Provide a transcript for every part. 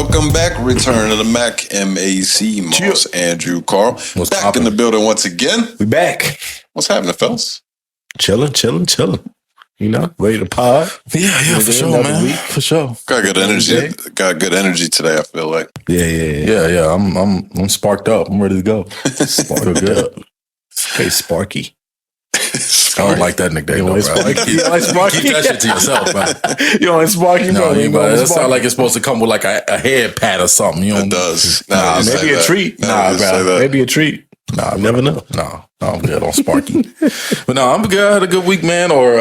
Welcome back. Return of the Mac, M.A.C, Moss, Andrew, Carl. What's back poppin'? in the building once again. We back. What's happening, fellas? Chilling. You know, ready to pod. Yeah, for sure, man. Week. For sure. Got good energy. Got good energy today, I feel like. Yeah. I'm sparked up. I'm ready to go. Sparked up. Hey, Sparky. I don't like that nickname. You don't like Sparky? You don't like Sparky? Keep that shit to yourself, man. You don't like Sparky? No, bro? that sounds like it's supposed to come with like a head pad or something. You know? It does. Maybe a treat. Maybe a treat. Nah, you never know. No, I'm good on Sparky. But no, I'm good. I had a good week, man. Or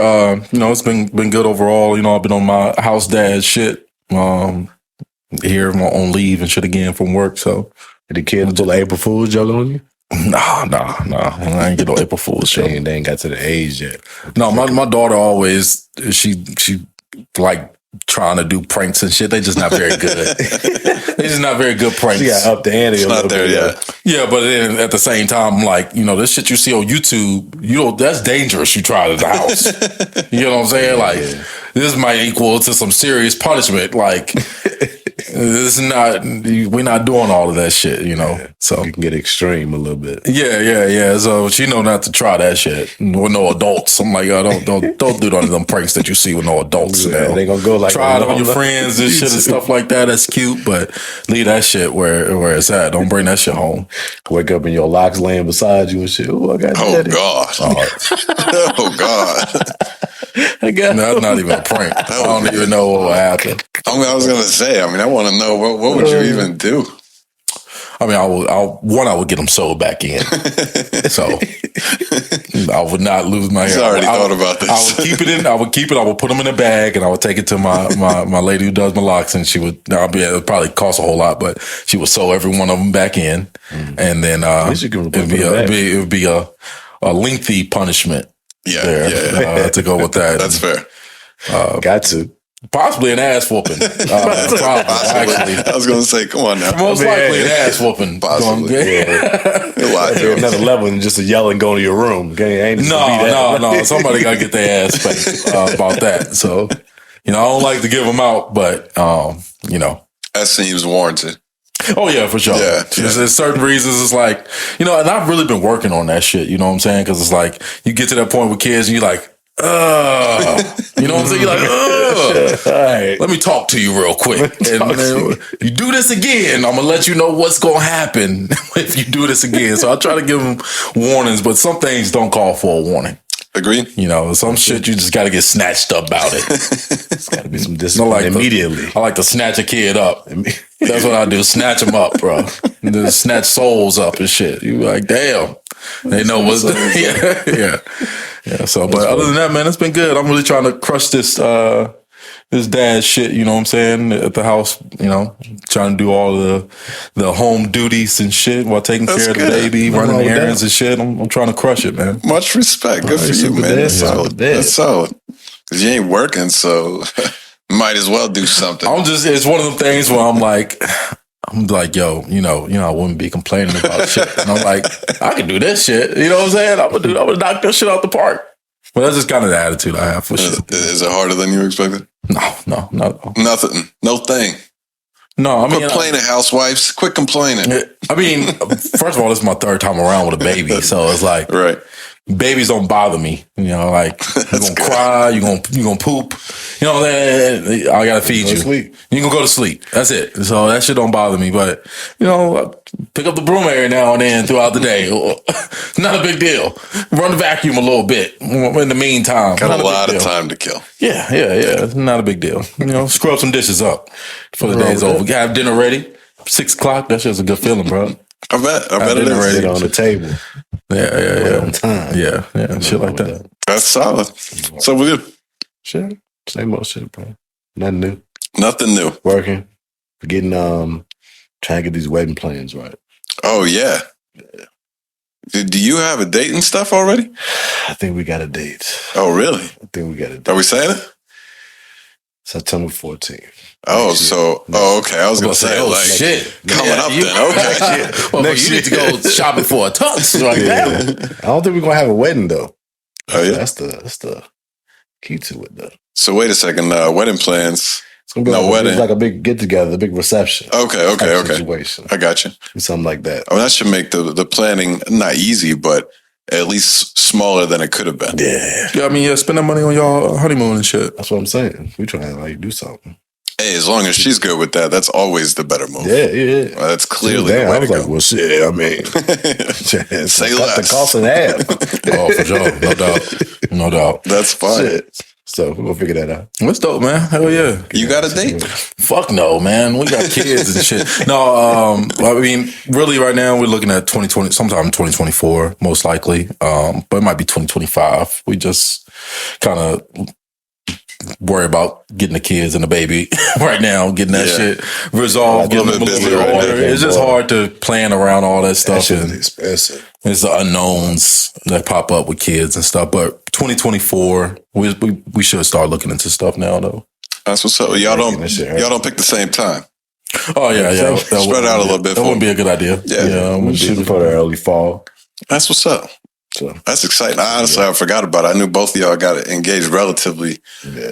it's been good overall. You know, I've been on my house dad shit. Here on leave and shit again from work. So Did the kids pull April Fool's joke on you? Nah. I ain't get no April Fool's shit. They ain't got to the age yet. No, my daughter always she like trying to do pranks and shit. They just not very good. They just not very good pranks. She got up the ante a little bit. Yeah, but then at the same time, like, you know, this shit you see on YouTube, that's dangerous. You try it at the house. You know what I'm saying? Like, this might equal to some serious punishment. Like, this is not. We're not doing all of that shit. You know, so you can get extreme a little bit. Yeah. So she know not to try that shit with no adults. I'm like, don't do none of them pranks that you see with no adults. Yeah, they gonna go like try it on your friends and shit and stuff like that. That's cute, but leave that shit where it's at. Don't bring that shit home. Wake up and your locks laying beside you and shit. Oh, I got daddy. God. Oh God. That's not even a prank. I don't even know what will happen. I was gonna say. I want to know what would you even do? I would get them sewed back in. So I would not lose my hair. I already thought about this. I would keep it. I would put them in a bag and I would take it to my lady who does my locks, and she would. It would probably cost a whole lot, but she would sew every one of them back in, and then it would be a lengthy punishment. Yeah. To go with that. That's fair. Got to. Possibly an ass whooping. Probably, actually. I was going to say, come on now. Most likely an ass whooping. Possibly. Another level than just a yelling going to your room. No. Somebody got to get their ass spanked about that. So, I don't like to give them out, but, That seems warranted. Oh, yeah, for sure. Yeah. There's certain reasons it's like, and I've really been working on that shit, you know what I'm saying? Because it's like, you get to that point with kids and you're like, you know what I'm saying? You're like, right. Let me talk to you real quick. And you do this again, I'm going to let you know what's going to happen if you do this again. So I try to give them warnings, but some things don't call for a warning. Agreed. Some shit you just got to get snatched up about it. It's got to be some discipline immediately. I like to snatch a kid up. That's what I do. Snatch them up, bro. Just snatch souls up and shit. You like, damn. They know what's yeah. So, but other than that, man, it's been good. I'm really trying to crush this dad shit. You know what I'm saying? At the house, trying to do all the home duties and shit while taking care of the baby, running errands and shit. I'm trying to crush it, man. Much respect. Good for you, man. That's solid. That's solid. Because you ain't working, so might as well do something. It's one of them things where I'm like, yo, I wouldn't be complaining about shit. And I'm like, I can do this shit. You know what I'm saying? I'm gonna knock this shit out the park. But that's just kind of the attitude I have for shit. Is it harder than you expected? No. Nothing. No thing. No, Quit complaining, housewives. Quit complaining. First of all, this is my third time around with a baby. So it's like, right. Babies don't bother me. Like, you're going to cry, you're going to poop. I got to feed you. You're going to go to sleep. That's it. So that shit don't bother me. But, I pick up the broom every now and then throughout the day. Not a big deal. Run the vacuum a little bit in the meantime. Got a lot of time to kill. Yeah. Not a big deal. Scrub some dishes up before the day's over. Have dinner ready. 6 o'clock. That shit's a good feeling, bro. I bet it is. Ready on the table. Yeah. On time. Yeah. Shit like that. That's solid. So we good. Shit. Same old shit, bro. Nothing new. Nothing new. Working. Getting trying to get these wedding plans right. Oh yeah. Do you have a date and stuff already? I think we got a date. Oh really? I think we got a date. Are we saying it? September 14th. Okay. I was going to say, shit. Coming up then. Okay. Well, you need to go shopping for a tux. Like that. I don't think we're going to have a wedding, though. Oh, yeah? That's the key to it, though. So, wait a second. Wedding plans. It's gonna be No wedding. It's like a big get together, a big reception. Okay. Situation. I got you. Something like that. I mean, that should make the planning not easy, but at least smaller than it could have been. Yeah, I mean, spend that money on y'all honeymoon and shit. That's what I'm saying. We trying to do something. Hey, as long as she's good with that, that's always the better move. Yeah. Well, that's clearly the way I was to go. like, well, shit, I mean, say cut less. the cost in half. Oh, for sure. No doubt. That's fine. Shit. So we're gonna figure that out. That's dope, man. Hell yeah. You got a date? Fuck no, man. We got kids and shit. No, I mean, really right now we're looking at 2020, sometime 2024, most likely. But it might be 2025. We just kind of worry about getting the kids and the baby right now, getting that shit resolved, getting them a little bit older. It's just hard to plan around all that stuff. That shit is expensive. It's the unknowns that pop up with kids and stuff. But 2024, we should start looking into stuff now, though. That's what's up. Y'all don't pick the same time. Oh yeah. Spread out a little bit. That wouldn't be a good idea. Yeah, we should for the early fall. That's what's up. So that's exciting. Honestly, I forgot about it. I knew both of y'all got engaged relatively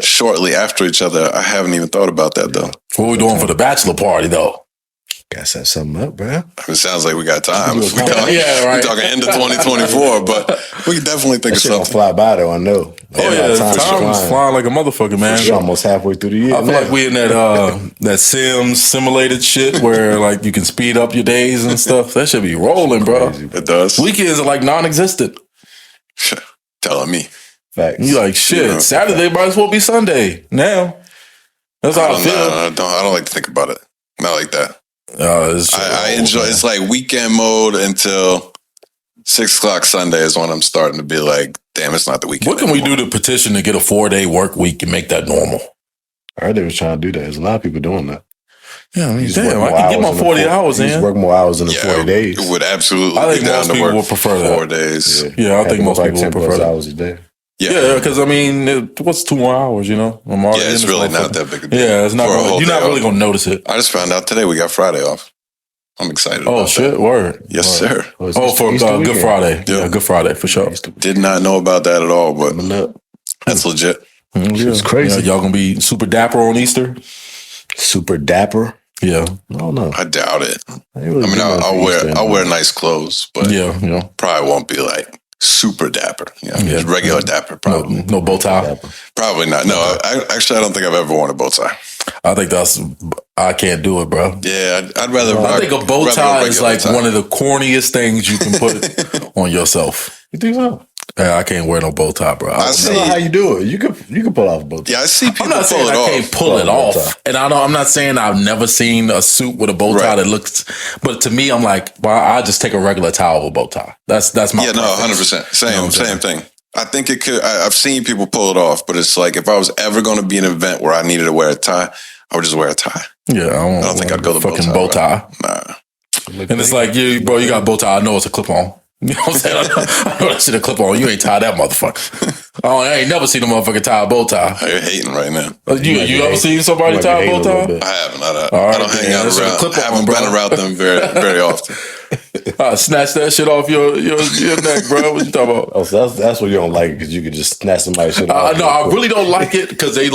shortly after each other. I haven't even thought about that though. What are we doing for the bachelor party though? Gotta set something up, bro. It sounds like we got time. We're right. talking end of 2024, but we can definitely think of something. Fly by though, I know. Time's flying like a motherfucker, man. We're almost halfway through the year. I feel like we in that Sims simulated shit where like you can speed up your days and stuff. That should be rolling, bro. It does. Weekends are like non-existent. Telling me. Facts. You like shit. Saturday might as well be Sunday now. That's how I feel. I don't like to think about it. Not like that. I enjoy. It's like weekend mode until 6 o'clock Sunday is when I'm starting to be like, damn, it's not the weekend. What can we do to petition to get a 4-day work week and make that normal? I heard they was trying to do that. There's a lot of people doing that. Yeah, I mean, damn, I can get my 40 hours in. Work more hours in the 40 days. It would absolutely. I think most people would prefer that. 4 days. Yeah, I think most people would prefer that. Hours a day. Yeah, because I mean, what's 2 more hours? You know, it's really not that big a deal. Yeah, it's not. You're not really gonna notice it. I just found out today we got Friday off. I'm excited. Oh shit! That. Word. Yes, sir. For Good Friday. Yeah, Good Friday for sure. Did not know about that at all, but that's legit. It's crazy. Y'all gonna be super dapper on Easter? Super dapper? Yeah. I don't know. I doubt it. I'll wear nice clothes, but probably won't be like super dapper. Just regular dapper. Probably no bow tie. Probably not. No, I don't think I've ever worn a bow tie. I think I can't do it, bro. Yeah, I'd rather. I think a bow tie is like one of the corniest things you can put on yourself. You think so? Yeah, I can't wear no bow tie, bro. I don't know how you do it. You can pull off a bow tie. Yeah, I see people. I'm not saying I can't pull it off, and I'm not saying I've never seen a suit with a bow tie that looks. But to me, I'm like, well, I just take a regular tie over a bow tie. That's my 100%. Same thing. I think it could. I've seen people pull it off, but it's like if I was ever going to be in an event where I needed to wear a tie, I would just wear a tie. Yeah, I don't think I'd go the fucking bow tie. Nah. And it's like, you got a bow tie. I know it's a clip on. You know what I'm saying? I know that shit a clip on. You ain't tie that motherfucker. I ain't never seen a motherfucker tie a bow tie. You're hating right now. You ever seen somebody tie a bow tie? I haven't. I don't hang out around. I haven't been around them very, very often. Snatch that shit off your neck, bro. What you talking about? Oh, so that's what you don't like, because you could just snatch somebody's shit off. No, I really don't like it because they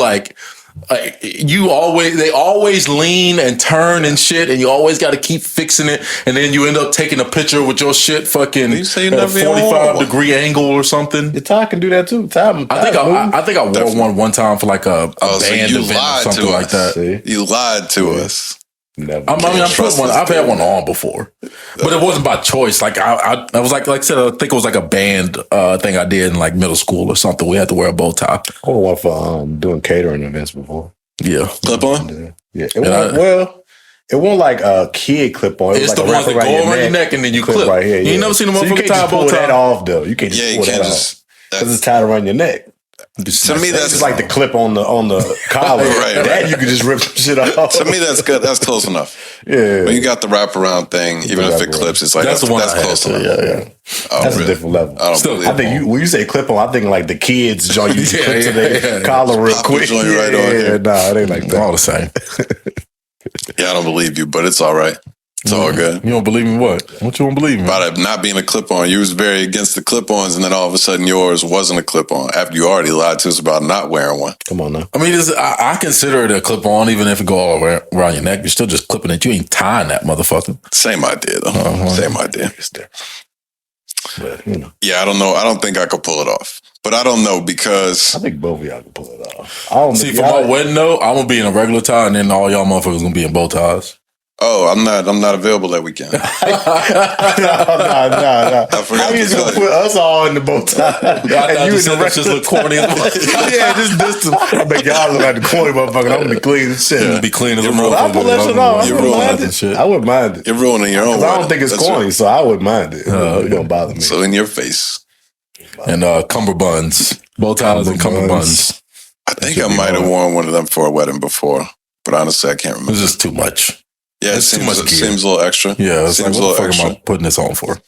they always lean and turn and shit, and you always got to keep fixing it, and then you end up taking a picture with your shit fucking at a 45-degree angle or something. Your tie can do that too. I think I wore one time for like a band event or something like that. See? You lied to us. Never. I've had one on before, but it wasn't by choice. Like I was like I said, I think it was like a band thing I did in like middle school or something. We had to wear a bow tie. I went for doing catering events before. Yeah, clip on. Yeah, it wasn't like a kid clip on. It's like the ones that go around your neck and then you clip right here. You ain't never seen a motherfucker tie a bow tie. You can't pull that off though. You can't just pull that off because it's tied around your neck. To me, that's just like the clip on the collar. right. That you can just rip shit off. To me, that's good. That's close enough. Yeah. When you got the wrap-around thing, even if it clips, it's like that's close enough. Yeah. That's a different level. I think when you say clip on, I think like the kids joint you clip to their collar real quick. Right on here. Nah, it ain't like that. All the same. Yeah, I don't believe you, but it's all right. It's all good. You don't believe me? What you don't believe me? About it not being a clip-on. You was very against the clip-ons, and then all of a sudden yours wasn't a clip-on after you already lied to us about not wearing one. Come on now. I mean, I consider it a clip-on, even if it go all around your neck. You're still just clipping it. You ain't tying that motherfucker. Same idea, though. Same idea. But, you know. Yeah, I don't know. I don't think I could pull it off. But I don't know because... I think both of y'all can pull it off. I don't See, for my wedding, though, I'm going to be in a regular tie, and then all y'all motherfuckers going to be in bow ties. Oh, I'm not available that weekend. No. I forgot. How you just gonna put us all in the bow tie? And you in the just look corny. Yeah, just distance. I make y'all look like the corny motherfucker. I'm gonna be clean as shit. Be clean as a motherfucker. I'll pull that shit off. I wouldn't mind it. You're ruining your own. I don't think it's corny, so I wouldn't mind it. It don't bother me. So in your face. And cummerbunds, bow ties and cummerbunds. I think I might have worn one of them for a wedding before, but honestly, I can't remember. It's just too much. Yeah, it seems a little extra. Yeah, it seems like, what the fuck am I putting this on for?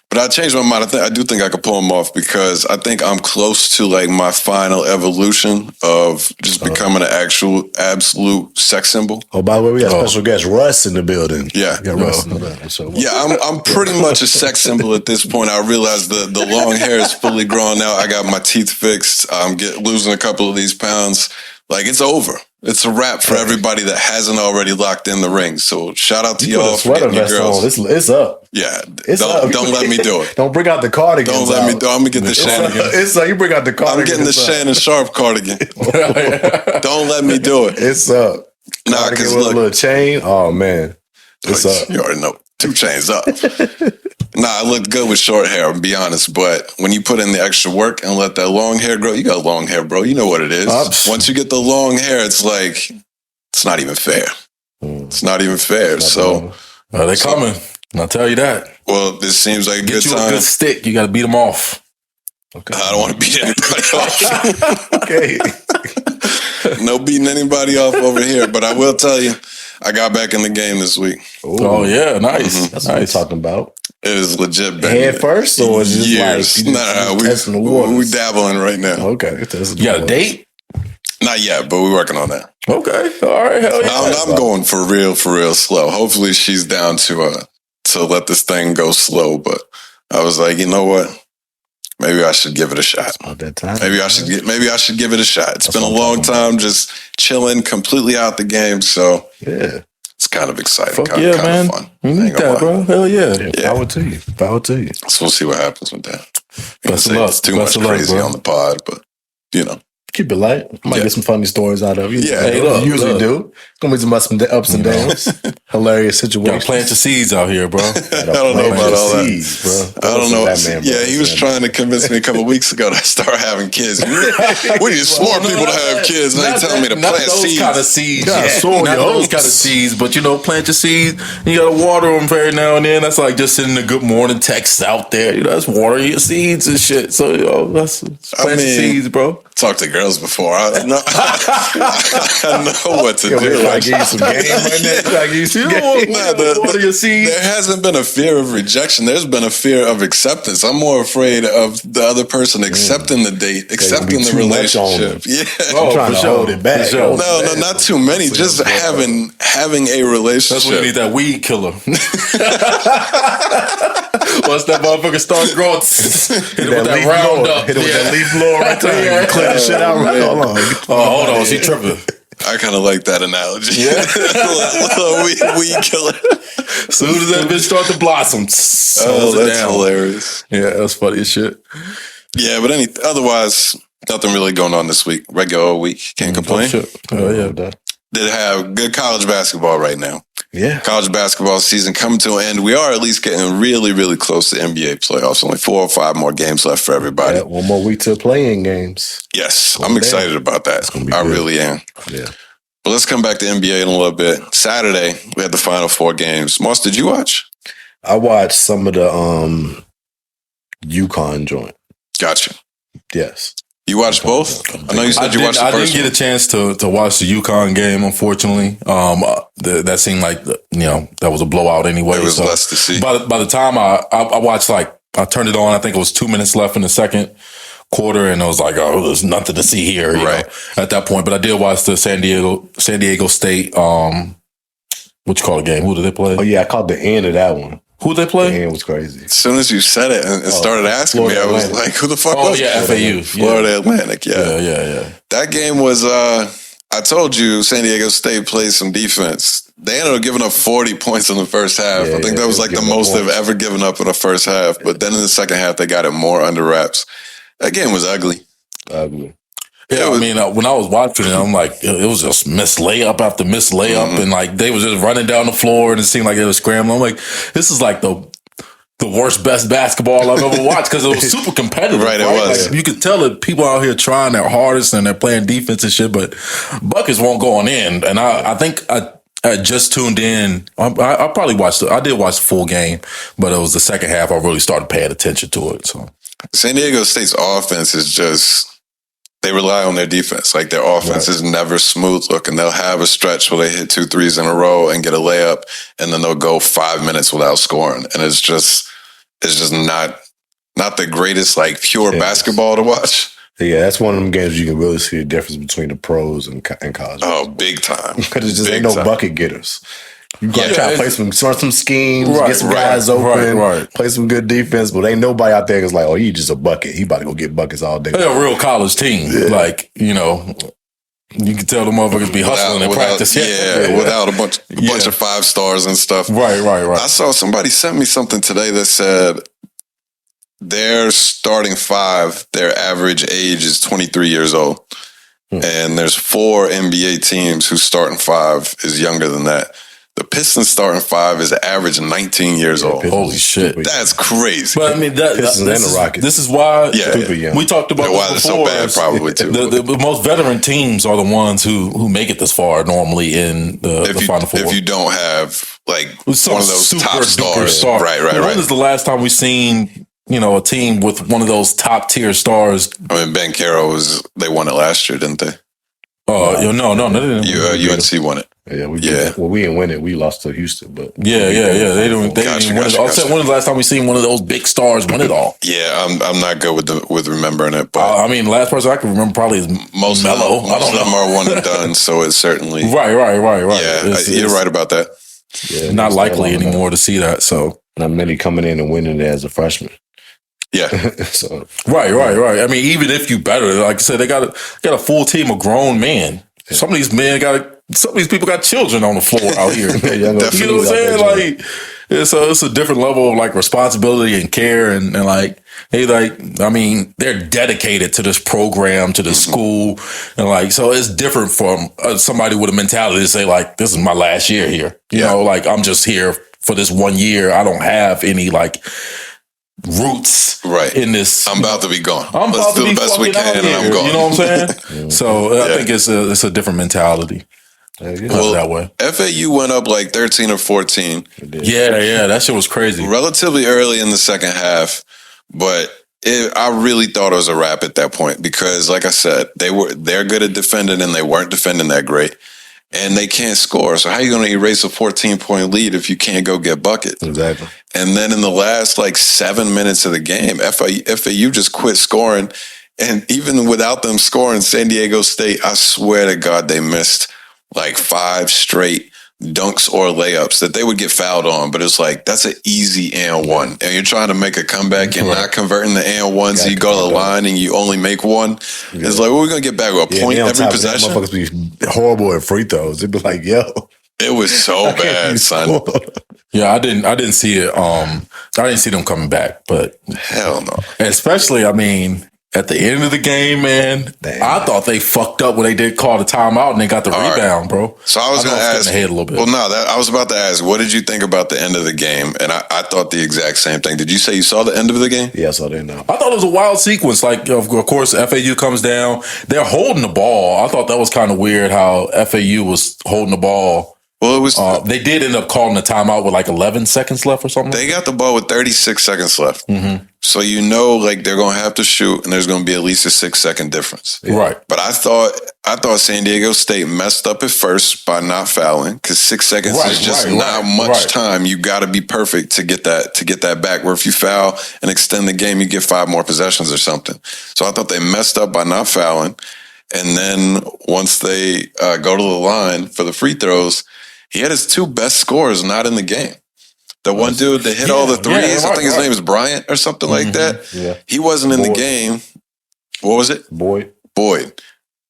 But I changed my mind. I do think I could pull them off because I think I'm close to like my final evolution of just becoming an absolute sex symbol. Oh, by the way, we got special guest Russ in the building. Yeah, Russ in the building. So, yeah, I'm pretty much a sex symbol at this point. I realize the long hair is fully grown now. I got my teeth fixed. I'm losing a couple of these pounds. Like, it's over. It's a wrap for everybody that hasn't already locked in the ring. So shout out to y'all for getting your girls. It's up. Yeah, don't let me do it. Don't bring out the cardigan. Don't let me do it. I'm gonna get the Shannon. It's like you bring out the cardigan. I'm getting the Shannon Sharp cardigan. Don't let me do it. It's up. Nah, because look, a little chain. Oh man, it's up. You already know. 2 chains up. Nah, I looked good with short hair, I'll be honest. But when you put in the extra work and let that long hair grow, you got long hair, bro. You know what it is. Once you get the long hair, it's like, it's not even fair. It's not even fair. So they coming. I'll tell you that. Well, this seems like a good time. Get you a good stick. You got to beat them off. Okay. I don't want to beat anybody off. Okay. No beating anybody off over here. But I will tell you, I got back in the game this week. Ooh. Oh, yeah. Nice. That's what I'm talking about. It is legit. Head first, or is it years? Like we dabbling right now. Okay. You got a date? Not yet, but we're working on that. Okay. All right. Hell yeah. I'm going for real slow. Hopefully she's down to let this thing go slow. But I was like, you know what? Maybe I should give it a shot. About that time. Maybe I should give it a shot. It's been a long time just chilling completely out the game. So yeah, it's kind of exciting. Fuck kind man. of fun. You need that, bro. Hell yeah. Power to you. Power to you. So we'll see what happens with that. Best of luck. It's too much crazy on the pod, but you know. Keep it light. Might get some funny stories out of you. Yeah, hey, look, usually do. It's gonna be some ups and downs. Hilarious situations. Gotta plant your seeds out here, bro. I don't know about all that. Seeds, bro. I don't know. Yeah, he was trying to convince me a couple weeks ago to start having kids. We need smart people to have kids. And they telling me to plant seeds. Kind of seeds. Not those kind of seeds, but plant your seeds. You gotta water them every now and then. That's like just sending a good morning text out there. That's watering your seeds and shit. So that's plant your seeds, bro. Talked to girls before. I know what to do. I give you some game. Water your seeds. There hasn't been a fear of rejection. There's been a fear of acceptance. I'm more afraid of the other person accepting the date, accepting the relationship. Yeah, I'm trying to hold it back. No, not too many. Just having a relationship. That's when you need that weed killer. Once that motherfucker starts growing, hit it with that Roundup. Hit it with that leaf blower right there. Clear the shit out. Hold on. Hold on. She tripping. I kind of like that analogy. Yeah. little weed killer. As soon as that bitch start to blossom. That's hilarious. Yeah, that's funny as shit. Yeah, but otherwise, nothing really going on this week. Regular week. Can't complain. Oh, yeah. Did have good college basketball right now. Yeah. College basketball season coming to an end. We are at least getting really, really close to NBA playoffs. Only 4 or 5 more games left for everybody. Yeah, 1 more week to playing games. Yes, I'm excited about that. I really am. Yeah. But let's come back to NBA in a little bit. Saturday, we had the final 4 games. Moss, did you watch? I watched some of the UConn joint. Gotcha. Yes. You watched both? I know you said you watched the first one. I didn't get a chance to watch the UConn game, unfortunately. That seemed like, that was a blowout anyway. There was less to see. By the time I watched, I turned it on, I think it was 2 minutes left in the second quarter, and I was like, oh, there's nothing to see here at that point. But I did watch the San Diego State, What you call a game? Who did they play? Oh yeah, I caught the end of that one. Who did they play? The end was crazy. As soon as you said it and started asking Florida me, I was Atlantic. like, who the fuck Oh was yeah, it? FAU. Florida Atlantic, Yeah. That game was, I told you, San Diego State played some defense. They ended up giving up 40 points in the first half. Yeah, I think that was like the most they've ever given up in the first half. But then in the second half, they got it more under wraps. That game was ugly. Ugly. Yeah, I mean, when I was watching it, I'm like, it was just missed layup after missed layup, and like they was just running down the floor, and it seemed like they were scrambling. I'm like, this is like the worst, best basketball I've ever watched because it was super competitive. Right, it was. Like, you could tell that people out here trying their hardest and they're playing defense and shit, but buckets won't go on in. And I think I just tuned in. I probably watched. I did watch the full game, but it was the second half I really started paying attention to it. So San Diego State's offense is just, they rely on their defense. Like their offense is never smooth looking. They'll have a stretch where they hit 2 threes in a row and get a layup, and then they'll go 5 minutes without scoring. And it's just not the greatest like pure basketball to watch. Yeah, that's one of them games you can really see the difference between the pros and college. Oh, big time. Because it just Big ain't no time. bucket getters. You gotta try to play some schemes, Right, get some right, guys open, right. play some good defense, but ain't nobody out there that's like, oh, he just a bucket. He about to go get buckets all day. they're a real college team. Like, you know, you can tell the motherfuckers be hustling in practice. Without a bunch of 5 stars and stuff. Right. I saw somebody sent me something today that said their starting 5, their average age is 23 years old. And there's 4 NBA teams whose starting 5 is younger than that. The Pistons starting 5 is average 19 years old. Holy shit. That's crazy. But I mean, this is why we talked about why they're this so before. bad, probably too. The most veteran teams are the ones who make it this far normally in the Final Four. If you don't have like Some one of those super top duper stars, star. right. When is the last time we seen a team with one of those top tier stars? I mean, Ben Caro they won it last year, didn't they? No, they didn't. UNC won it. We didn't win it. We lost to Houston, but They didn't even win it. When was the last time we seen one of those big stars win it all? Yeah, I'm not good with remembering it, but I mean, last person I can remember probably is most Melo. Most of them are one and done, so it's certainly right. Yeah, you're right about that. yeah, Not likely anymore to see that. So not many coming in and winning it as a freshman. Yeah, So right. I mean, even if you better, like I said, they got a full team of grown men. Some of these people got children on the floor out here. You know what I'm saying? Like, it's a different level of like responsibility and care and like, hey, like, I mean, they're dedicated to this program, to this school, and like, so it's different from somebody with a mentality to say like, this is my last year here. You know, like I'm just here for this 1 year. I don't have any like roots in this. I'm about to be gone. Let's do the best we can, and I'm gone. You know what I'm saying? So I think it's a different mentality. Well, that way. FAU went up like 13 or 14. Yeah, that shit was crazy. Relatively early in the second half, but I really thought it was a wrap at that point because, like I said, they're good at defending and they weren't defending that great. And they can't score. So how are you going to erase a 14-point lead if you can't go get buckets? Exactly. And then in the last like 7 minutes of the game, FAU just quit scoring. And even without them scoring, San Diego State, I swear to God, they missed like 5 straight dunks or layups that they would get fouled on. But it's like, that's an easy and one. And you're trying to make a comeback and not converting the and one. So you go to the line and you only make one. Yeah. It's like, what are we going to get back? A point every possession? Motherfuckers be horrible at free throws. It'd be like, yo. It was so bad, son. Yeah, I didn't see it. I didn't see them coming back, but hell no. Especially, I mean, at the end of the game, man, I thought they fucked up when they did call the timeout and they got the rebound, bro. So I was going to ask, ahead a little bit. Well, no, I was about to ask, what did you think about the end of the game? And I thought the exact same thing. Did you say you saw the end of the game? Yeah, I saw the end. I thought it was a wild sequence. Like, of course, FAU comes down. They're holding the ball. I thought that was kind of weird how FAU was holding the ball. Well, it was. They did end up calling the timeout with like 11 seconds left or something. They got the ball with 36 seconds left. Mm-hmm. So you know, like they're going to have to shoot, and there's going to be at least a 6-second difference. Yeah. Right. But I thought San Diego State messed up at first by not fouling because 6 seconds is just not much time. You got to be perfect to get that back. Where if you foul and extend the game, you get 5 more possessions or something. So I thought they messed up by not fouling, and then once they go to the line for the free throws. he had his two best scorers not in the game. The one dude that hit all the threes, I think his name is Bryant or something like that. Yeah. He wasn't in the game. What was it? Boyd.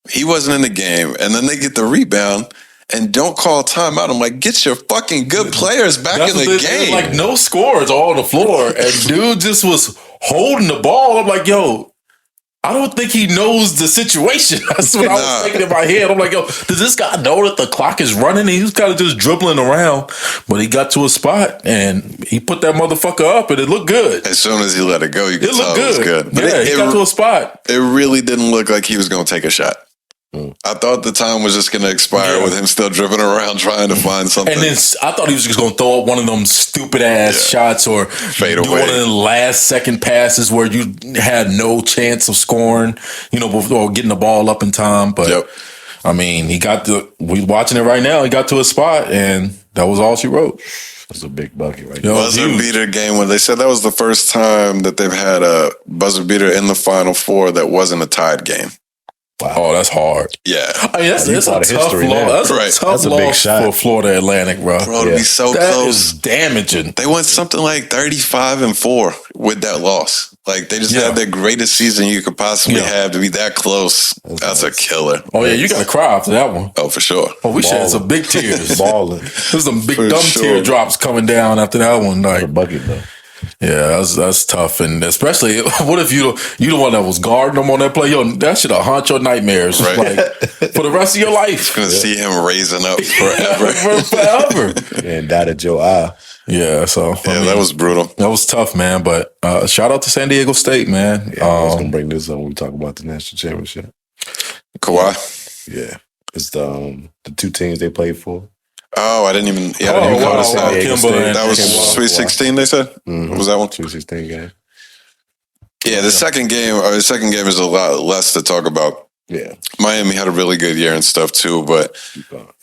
He wasn't in the game. And then they get the rebound and don't call timeout. I'm like, get your fucking good players back in the game. Like, no scores all on the floor. And dude just was holding the ball. I'm like, yo, I don't think he knows the situation. That's what I was thinking in my head. I'm like, yo, does this guy know that the clock is running? And he was kind of just dribbling around. But he got to a spot and he put that motherfucker up and it looked good. As soon as he let it go, you could tell it was good. But he got to a spot. It really didn't look like he was going to take a shot. I thought the time was just going to expire with him still dribbling around trying to find something. And then I thought he was just going to throw up one of them stupid ass shots or fade do away. one of the last second passes where you had no chance of scoring, before getting the ball up in time. But I mean, we watching it right now. He got to a spot and that was all she wrote. That's a big bucket right there. Buzzer beater game when they said that was the first time that they've had a buzzer beater in the Final Four that wasn't a tied game. Wow. Oh, that's hard. Yeah. I mean, that's a tough loss. That's a tough loss for Florida Atlantic, bro. Bro, to be so that close. Is damaging. They went something like 35-4 with that loss. Like, they just had the greatest season you could possibly have to be that close. That's a killer. Oh, yeah, you got to cry after that one. Oh, for sure. Oh, we shed some big tears. Balling. There's some big dumb teardrops coming down after that one. Like, a bucket, though. Yeah, that's tough, and especially what if you the one that was guarding them on that play? Yo, that should have haunt your nightmares like for the rest of your life. Gonna see him raising up forever, forever, and that at your eye. Yeah, so I mean, that was brutal. That was tough, man. But shout out to San Diego State, man. Yeah, I was gonna bring this up when we talk about the national championship. Kawhi. Yeah, it's the two teams they played for. Oh, I didn't even. Yeah, that was Sweet 16. They said. What was that one? Sweet 16 game. Yeah, the second game is a lot less to talk about. Yeah, Miami had a really good year and stuff too, but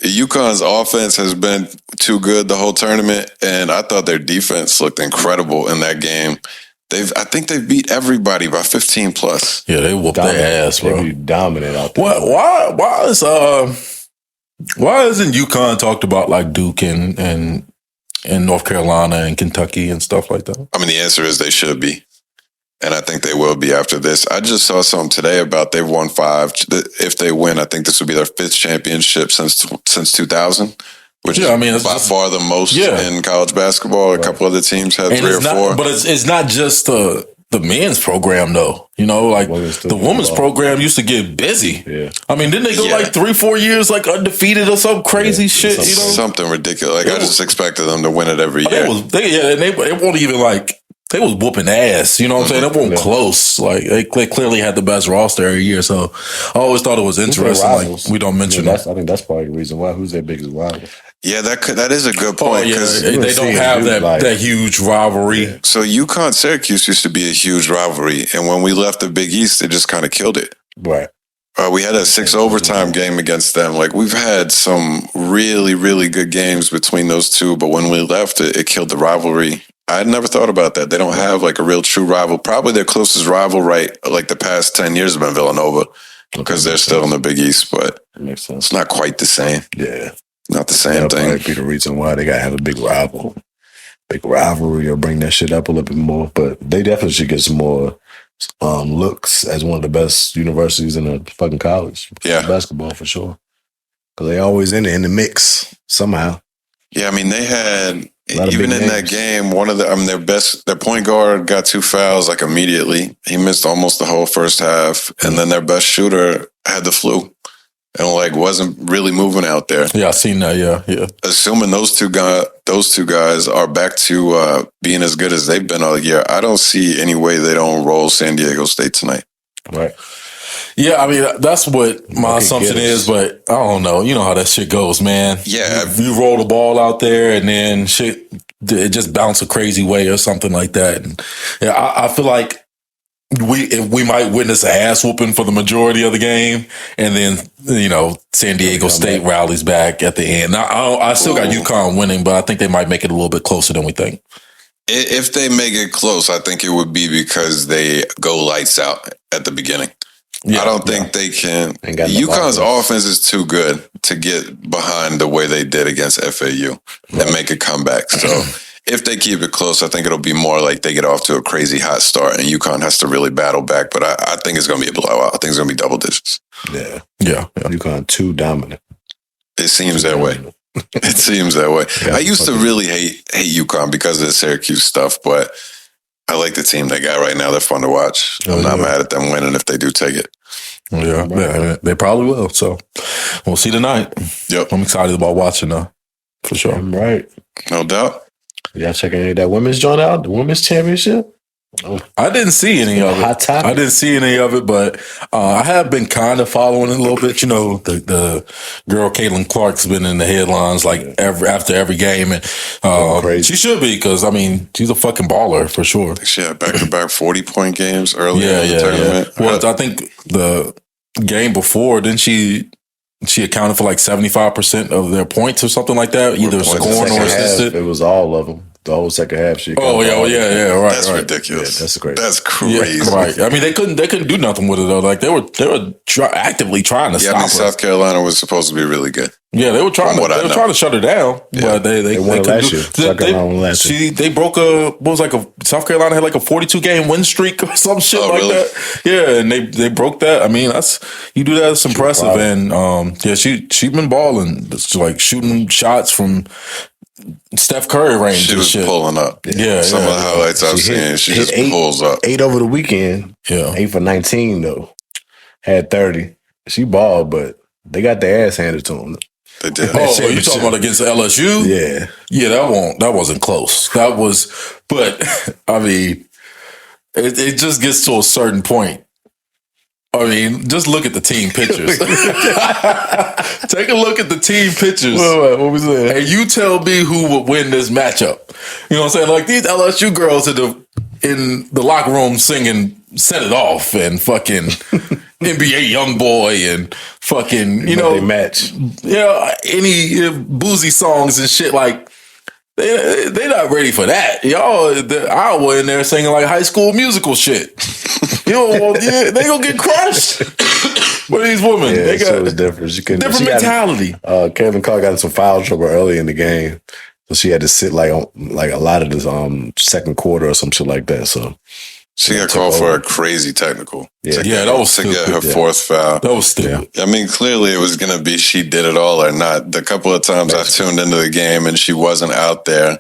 UConn's offense has been too good the whole tournament, and I thought their defense looked incredible in that game. I think they beat everybody by 15 plus. Yeah, they whooped their ass, bro. They be dominant out there. Why isn't UConn talked about like Duke and North Carolina and Kentucky and stuff like that? I mean, the answer is they should be. And I think they will be after this. I just saw something today about they've won 5. If they win, I think this will be their 5th championship since 2000, which is by far the most in college basketball. A couple other teams had 3 or 4. But it's not just the men's program, though. Like the women's program used to get busy. Yeah. I mean, didn't they go like 3-4 years like undefeated or some crazy shit? Something ridiculous. Like I just expected them to win it every year. They won't even like. They was whooping ass, you know what I'm saying? They weren't close. Like they clearly had the best roster every year. So I always thought it was interesting. Like we don't mention that. I think that's probably the reason why. Who's their biggest rival? Yeah, that is a good point. They don't have that huge rivalry. So UConn Syracuse used to be a huge rivalry, and when we left the Big East, they just kind of killed it. Right. We had a 6 overtime game against them. Like we've had some really, really good games between those two, but when we left, it killed the rivalry. I had never thought about that. They don't have like a real true rival. Probably their closest rival, right? Like the past 10 years have been Villanova because they're still in the Big East, but makes sense. It's not quite the same. Yeah. Not the same thing. That'll probably be the reason why they got to have a big rivalry or bring that shit up a little bit more. But they definitely should get some more looks as one of the best universities in the fucking college. Basketball for sure. Because they always in the mix somehow. Yeah, I mean, they had... Even in that game, one of their point guard got 2 fouls like immediately. He missed almost the whole first half, and then their best shooter had the flu and like wasn't really moving out there. Yeah, I seen that. Yeah. Assuming those two guys are back to being as good as they've been all year, I don't see any way they don't roll San Diego State tonight. Right. Yeah, I mean, that's what my assumption is, but I don't know. You know how that shit goes, man. Yeah. You roll the ball out there and then shit, it just bounce a crazy way or something like that. And I feel like we might witness a ass whooping for the majority of the game, and then, San Diego State rallies back at the end. Now, I still got UConn winning, but I think they might make it a little bit closer than we think. If they make it close, I think it would be because they go lights out at the beginning. I don't think they can. UConn's offense is too good to get behind the way they did against FAU and make a comeback. So if they keep it close, I think it'll be more like they get off to a crazy hot start and UConn has to really battle back. But I think it's going to be a blowout. I think it's going to be double digits. Yeah. UConn too dominant. It seems that way. It seems that way. I used to really hate UConn because of the Syracuse stuff, but I like the team they got right now. They're fun to watch. I'm not mad at them winning if they do take it. Yeah, they probably will. So we'll see tonight. Yep. I'm excited about watching for sure. I'm right. No doubt. Y'all checking any of that women's joint out? The women's championship? I didn't see any of it. Hot topic. I didn't see any of it, but I have been kind of following it a little bit. You know, the girl Caitlin Clark's been in the headlines like after every game, and she should be because I mean she's a fucking baller for sure. I think she had back-to-back 40-point games earlier in the tournament. Well, I think the game before, didn't she accounted for like 75% of their points or something like that, either scoring or assisted. It was all of them. The whole second half, right. That's ridiculous. Yeah, that's great. That's crazy. Yeah, right. I mean, they couldn't do nothing with it though. Like they were actively trying to stop her. South Carolina was supposed to be really good. Yeah, they were trying to shut her down, but they won last year. South Carolina won last year. They broke South Carolina had like a 42-game win streak or some shit really? that. Yeah, and they broke that. I mean, you do that, it's impressive. And she been balling, just like shooting shots from Steph Curry range. She was pulling up. Yeah, some of the highlights I've seen, she just pulls up. 8 over the weekend. Yeah, 8 for 19 though. Had 30. She balled, but they got their ass handed to them. They did. Oh, you talking about against LSU? Yeah. That wasn't close. That was, but I mean, it just gets to a certain point. I mean, just look at the team pictures. Take a look at the team pictures. What was that? And you tell me who would win this matchup. You know what I'm saying? Like these LSU girls in the locker room singing "Set It Off" and fucking NBA YoungBoy and fucking they match. Any boozy songs and shit like. They not ready for that. Y'all, Iowa in there singing like High School Musical shit. They gonna get crushed. What are these women? Yeah, they got it's different. different mentality. Kevin Clark got in some foul trouble early in the game, so she had to sit like a lot of the second quarter or some shit like that. So she got called for a crazy technical. That was stupid. To get her fourth foul. That was stupid. I mean, clearly it was going to be she did it all or not. The couple of times I tuned into the game and she wasn't out there,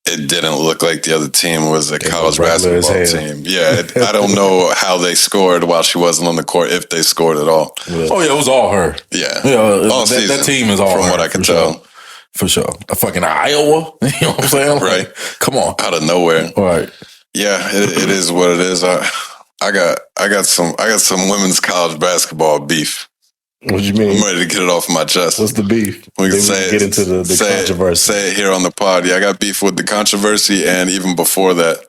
it didn't look like the other team was a college basketball team. Yeah, I don't know how they scored while she wasn't on the court, if they scored at all. Oh, yeah, it was all her. Yeah. All that team is all from her. From what I can tell. For sure. A fucking Iowa. You know what I'm saying? Right. Come on. Out of nowhere. All right. Yeah, it is what it is. I got some women's college basketball beef. What do you mean? I'm ready to get it off my chest. What's the beef? We can get into the controversy. Say it here on the pod. Yeah, I got beef with the controversy, and even before that,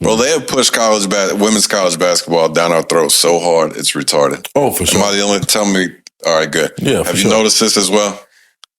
bro, they have pushed women's college basketball down our throats so hard it's retarded. Oh, for sure. Am I the only? Tell me. All right, good. Yeah. Have you noticed this as well?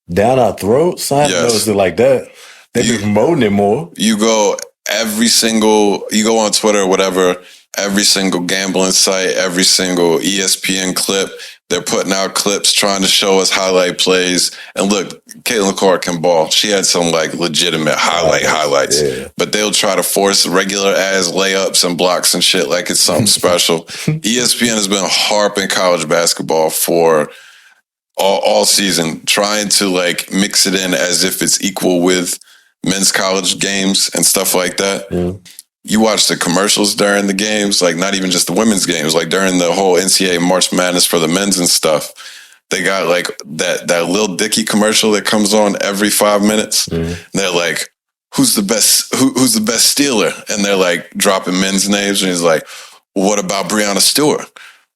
Down our throats? I haven't noticed it like that. They've been promoting it more. You go on Twitter or whatever, every single gambling site, every single ESPN clip, they're putting out clips trying to show us highlight plays. And look, Caitlin Clark can ball. She had some like legitimate highlights. Yeah. But they'll try to force regular ass layups and blocks and shit like it's something special. ESPN has been harping college basketball for all season, trying to like mix it in as if it's equal with men's college games and stuff like that. Mm. You watch the commercials during the games, like not even just the women's games, like during the whole NCAA March Madness for the men's and stuff. They got like that Lil Dicky commercial that comes on every 5 minutes. Mm. And they're like, who's the best stealer? And they're like dropping men's names. And he's like, what about Breonna Stewart?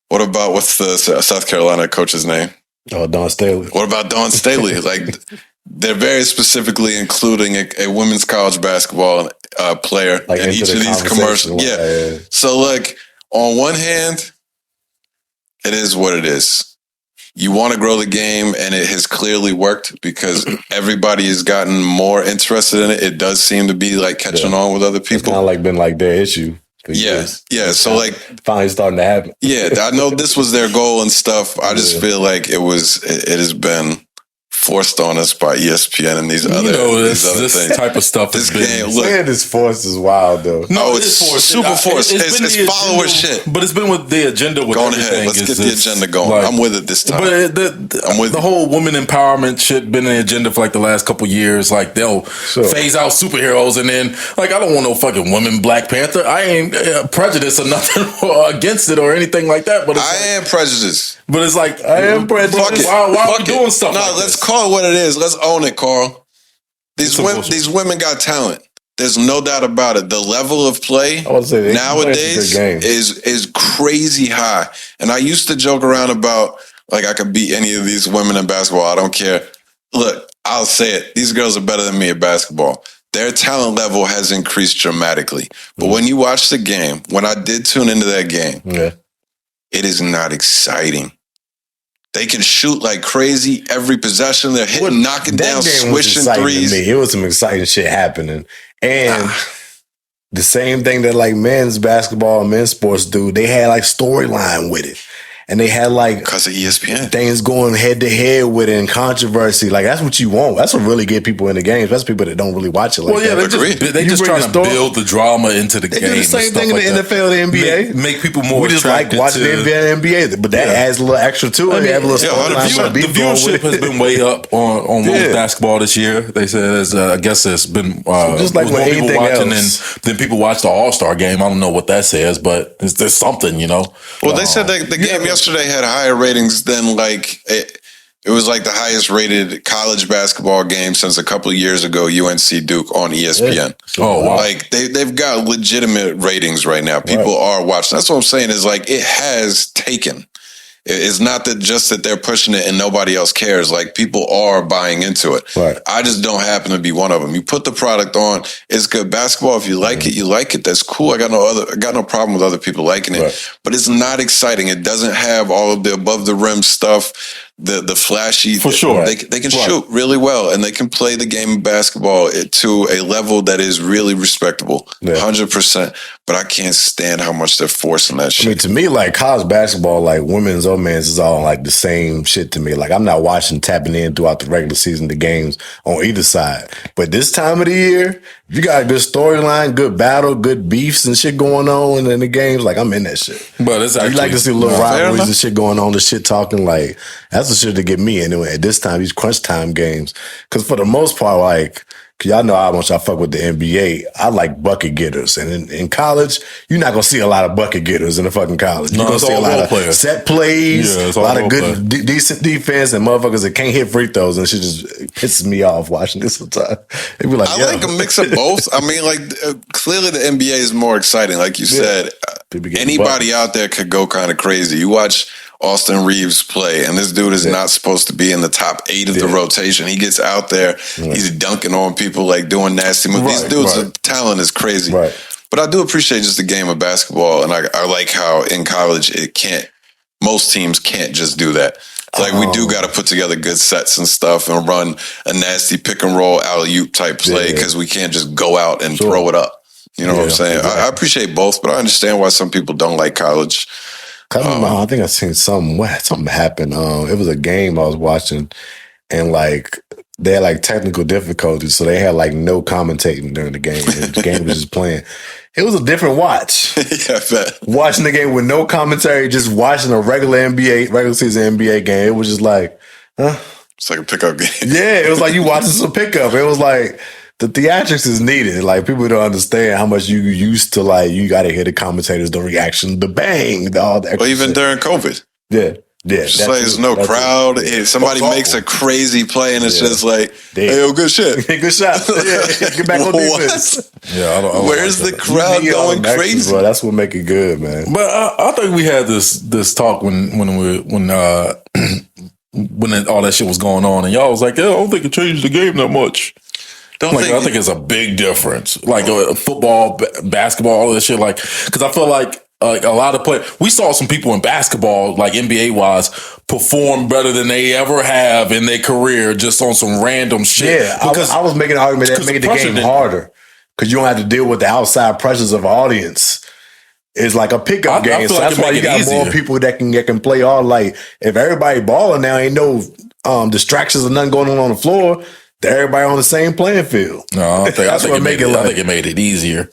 What about, what's the South Carolina coach's name? Oh, Dawn Staley. What about Dawn Staley? Like, they're very specifically including a women's college basketball player like in each of these commercials. Yeah. So, like, on one hand, it is what it is. You want to grow the game, and it has clearly worked because everybody has gotten more interested in it. It does seem to be like catching on with other people. It's kind of like been like their issue Yeah. So like, finally starting to happen. Yeah, I know this was their goal and stuff. I just feel like it has been forced on us by ESPN and these other this things. Type of stuff. This game, look, saying this forced is wild though. No, it's super forced. It's follower shit. But it's been with the agenda. With going ahead, let's get the agenda going. Like, I'm with it this time. But I'm with the whole women empowerment shit been in the agenda for like the last couple years. Like they'll phase out superheroes, and then like I don't want no fucking women Black Panther. I ain't prejudiced or nothing against it or anything like that. But I am prejudiced. But it's like I am prejudiced. Why are we doing stuff? No, let's call it what it is. Let's own it, Carl. These women got talent. There's no doubt about it. The level of play nowadays is crazy high. And I used to joke around about like I could beat any of these women in basketball. I don't care. Look, I'll say it. These girls are better than me at basketball. Their talent level has increased dramatically. But when you watch the game, when I did tune into that game, it is not exciting. They can shoot like crazy every possession. They're hitting, knocking down, swishing threes. It was some exciting shit happening. And the same thing that like men's basketball and men's sports do, they had like storyline with it. And they had like because of ESPN things going head to head with it and controversy. Like that's what you want. That's what really get people in the game. That's people that don't really watch it. Like they just trying to build the drama into the game. They do the same thing in the NFL, the NBA. Make people more. We just like watching the NBA and NBA, but that adds a little extra to it. The viewership has been way up on women's basketball this year. They said, I guess it's been just like with anything watching, else. and then people watch the All-Star game. I don't know what that says, but there's something, you know. Well, they said the game yesterday had higher ratings than like it was like the highest rated college basketball game since a couple of years ago, UNC Duke on ESPN. Yeah. Oh, wow. Like they've got legitimate ratings right now. People are watching. That's what I'm saying is like it has taken. It's not that just that they're pushing it and nobody else cares. Like people are buying into it. Right. I just don't happen to be one of them. You put the product on, it's good basketball. If you like it, you like it. That's cool. I got no problem with other people liking it. Right. But it's not exciting. It doesn't have all of the above the rim stuff, the flashy. For sure. They can shoot really well and they can play the game of basketball to a level that is really respectable. 100%. But I can't stand how much they're forcing that shit. I mean, to me, like college basketball, like women's or men's is all like the same shit to me. Like I'm not tapping in throughout the regular season, the games on either side. But this time of the year, if you got a good storyline, good battle, good beefs and shit going on in the games, like I'm in that shit. But it's actually, you like to see little rivalries and shit going on, the shit talking, like that's the shit to get me anyway. At this time, these crunch time games, because for the most part, like. Y'all know how much I fuck with the NBA. I like bucket getters. And in college, you're not going to see a lot of bucket getters in the fucking college. You're going to see a lot of set plays, a lot of good, decent defense, and motherfuckers that can't hit free throws. And shit just pisses me off watching this sometimes. They be like, I like a mix of both. I mean, like, clearly the NBA is more exciting. Like you said, anybody out there could go kind of crazy. You watch Austin Reeves play, and this dude is not supposed to be in the top 8 of the rotation. He gets out there, he's dunking on people, like doing nasty moves. These dudes' talent is crazy. Right. But I do appreciate just the game of basketball, and I like how in college most teams can't just do that. Like we do got to put together good sets and stuff and run a nasty pick and roll alley-oop type play because we can't just go out and throw it up. You know what I'm saying? Exactly. I appreciate both, but I understand why some people don't like college. I think I seen something happen. It was a game I was watching, and like they had like technical difficulties, so they had like no commentating during the game. The game was just playing. It was a different watch. Yeah, I bet. Watching the game with no commentary, just watching a regular season NBA game. It was just like, it's like a pickup game. Yeah, it was like you watching some pickup. It was like. The theatrics is needed. Like people don't understand how much you used to like. You got to hear the commentators, the reaction, the bang, all that. Well, even during COVID, yeah. Just like there's no crowd. Somebody makes a crazy play, and it's just like, hey, yo, good shit, good shot. Get back on defense. Yeah, I don't where's the crowd going crazy? Bro, that's what make it good, man. But I think we had this talk when all that shit was going on, and y'all was like, I don't think it changed the game that much. I think it's a big difference. Like football, basketball, all this shit. Like, because I feel like a lot of we saw some people in basketball, like NBA wise, perform better than they ever have in their career just on some random shit. Yeah, because I was making an argument that made the game harder because you don't have to deal with the outside pressures of audience. is like a pickup game. So feel like that's it why make you it got easier. more people that can play all. Like if everybody balling now, ain't no distractions or nothing going on the floor. Everybody on the same playing field. No, I think it made it easier.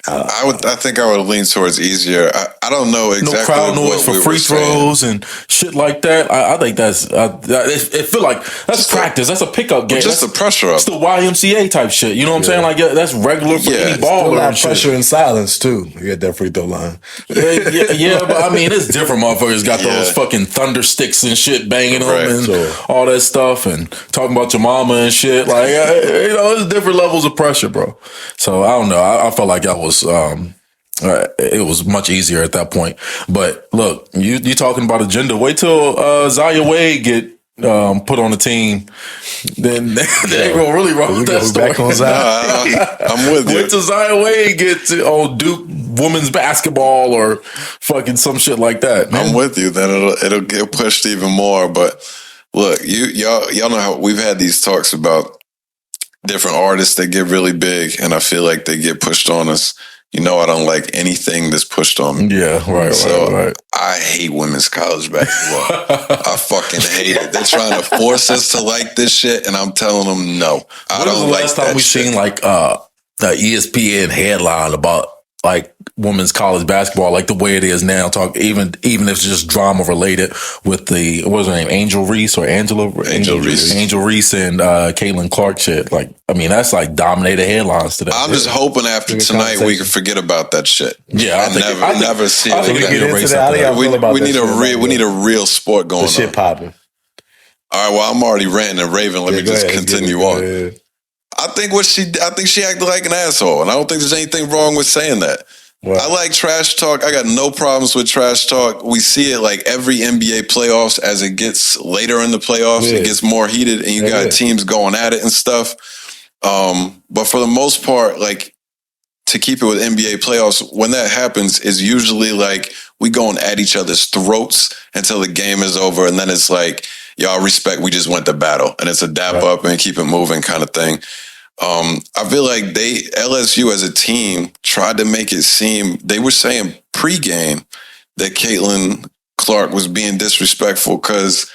I think I would lean towards easier. I don't know exactly. No crowd noise for free throws and shit like that. I think that's it feel like that's just practice. That's a pickup game. Just the pressure up. It's the YMCA type shit. You know what I'm saying? Like that's regular for any baller and shit. Pressure and silence too. You got that free throw line. Yeah, but I mean it's different. Motherfuckers got those fucking thunder sticks and shit banging them and all that stuff and talking about your mama and shit. Like there's different levels of pressure, bro. So I don't know. I felt like that was. It was much easier at that point. But look, you talking about agenda. Wait till Zaya Wade get put on the team. Then they gonna really roll that story. Back on Zaya. I'm with you. Wait till Zaya Wade get to Duke women's basketball or fucking some shit like that. Man. I'm with you. Then it'll get pushed even more. But look, y'all know how we've had these talks about different artists that get really big, and I feel like they get pushed on us. You know, I don't like anything that's pushed on me. Yeah, right. I hate women's college basketball. I fucking hate it. They're trying to force us to like this shit, and I'm telling them no. I don't like that shit. Last time we seen like the ESPN headline about like women's college basketball, like the way it is now, even if it's just drama related with the, what was her name, Angel Reese and Caitlin Clark shit. Like, I mean, that's like dominated headlines today. I'm just hoping after tonight we can forget about that shit. Yeah, I never see it again. We need a real sport going on. The shit popping. All right, well, I'm already ranting and raving. Let me just continue on. I think she acted like an asshole, and I don't think there's anything wrong with saying that. Wow. I like trash talk. I got no problems with trash talk. We see it like every NBA playoffs. As it gets later in the playoffs, it gets more heated, and you got teams going at it and stuff. But for the most part, like, to keep it with NBA playoffs, when that happens, is usually like we going at each other's throats until the game is over, and then it's like, y'all respect, we just went to battle, and it's a dap up and keep it moving kind of thing. I feel like LSU as a team tried to make it seem, they were saying pregame that Caitlin Clark was being disrespectful because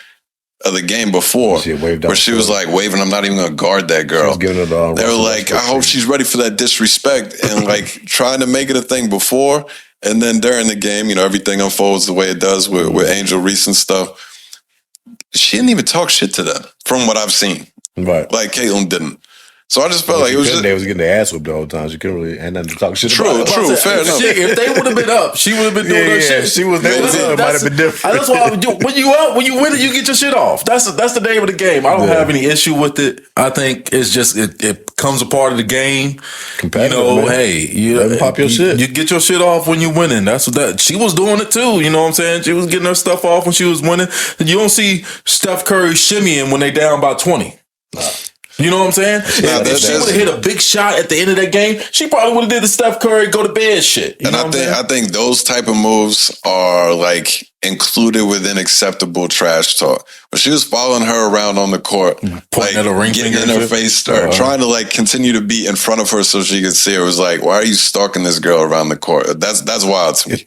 of the game before, where she was like waving, I'm not even going to guard that girl. They were like, I hope she's ready for that disrespect, and like trying to make it a thing before. And then during the game, everything unfolds the way it does with Angel Reese and stuff. She didn't even talk shit to them from what I've seen. Right. Like Caitlin didn't. So I just felt like it was just... They was getting their ass whipped the whole time. She couldn't really had nothing to talk shit about. True, fair enough. If they would have been up, she would have been doing her shit. She was there. It might have been different. That's why I would do. When you win it, you get your shit off. That's the name of the game. I don't have any issue with it. I think it's just it becomes a part of the game. Hey, you pop your shit. You get your shit off when you winning. That's what that. She was doing it too. You know what I'm saying? She was getting her stuff off when she was winning. You don't see Steph Curry shimmying when they down by 20. You know what I'm saying? If she would have hit a big shot at the end of that game, she probably would have did the Steph Curry go to bed shit. And I think those type of moves are like included within acceptable trash talk. But she was following her around on the court, like at a ring getting in her face, or trying to like continue to be in front of her so she could see her. It was like, why are you stalking this girl around the court? That's wild to me.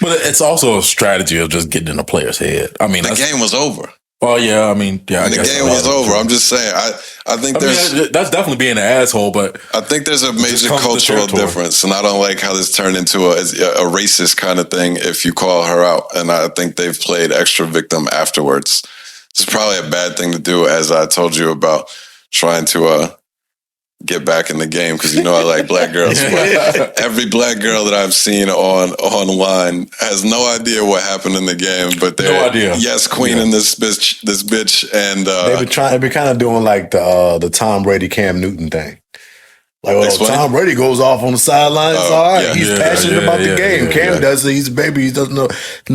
But it's also a strategy of just getting in a player's head. I mean, the game was over. Oh yeah, I mean, yeah. The game was over. I'm just saying. I think that's definitely being an asshole, but I think there's a major cultural difference, and I don't like how this turned into a racist kind of thing if you call her out. And I think they've played extra victim afterwards. It's probably a bad thing to do, as I told you about trying to get back in the game, because I like black girls. But every black girl that I've seen online has no idea what happened in the game, but they're yes queening this bitch, and they've been kind of doing like the Tom Brady Cam Newton thing. Like, Tom Brady goes off on the sidelines. All right, he's passionate about the game. Cam does it. He's a baby. He doesn't know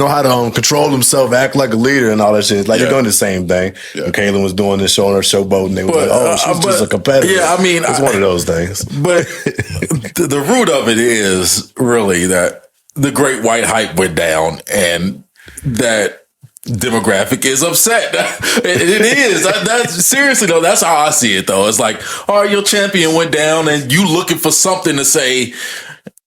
how to control himself, act like a leader, and all that shit. Like, they're doing the same thing. Yeah. And Caitlin was doing this, showing her showboat, and they were like, she's just a competitor. Yeah, I mean, it's one of those things. But the root of it is really that the great white hype went down, and that demographic is upset. It is. That's seriously though. That's how I see it though. It's like, all right, your champion went down, and you looking for something to say.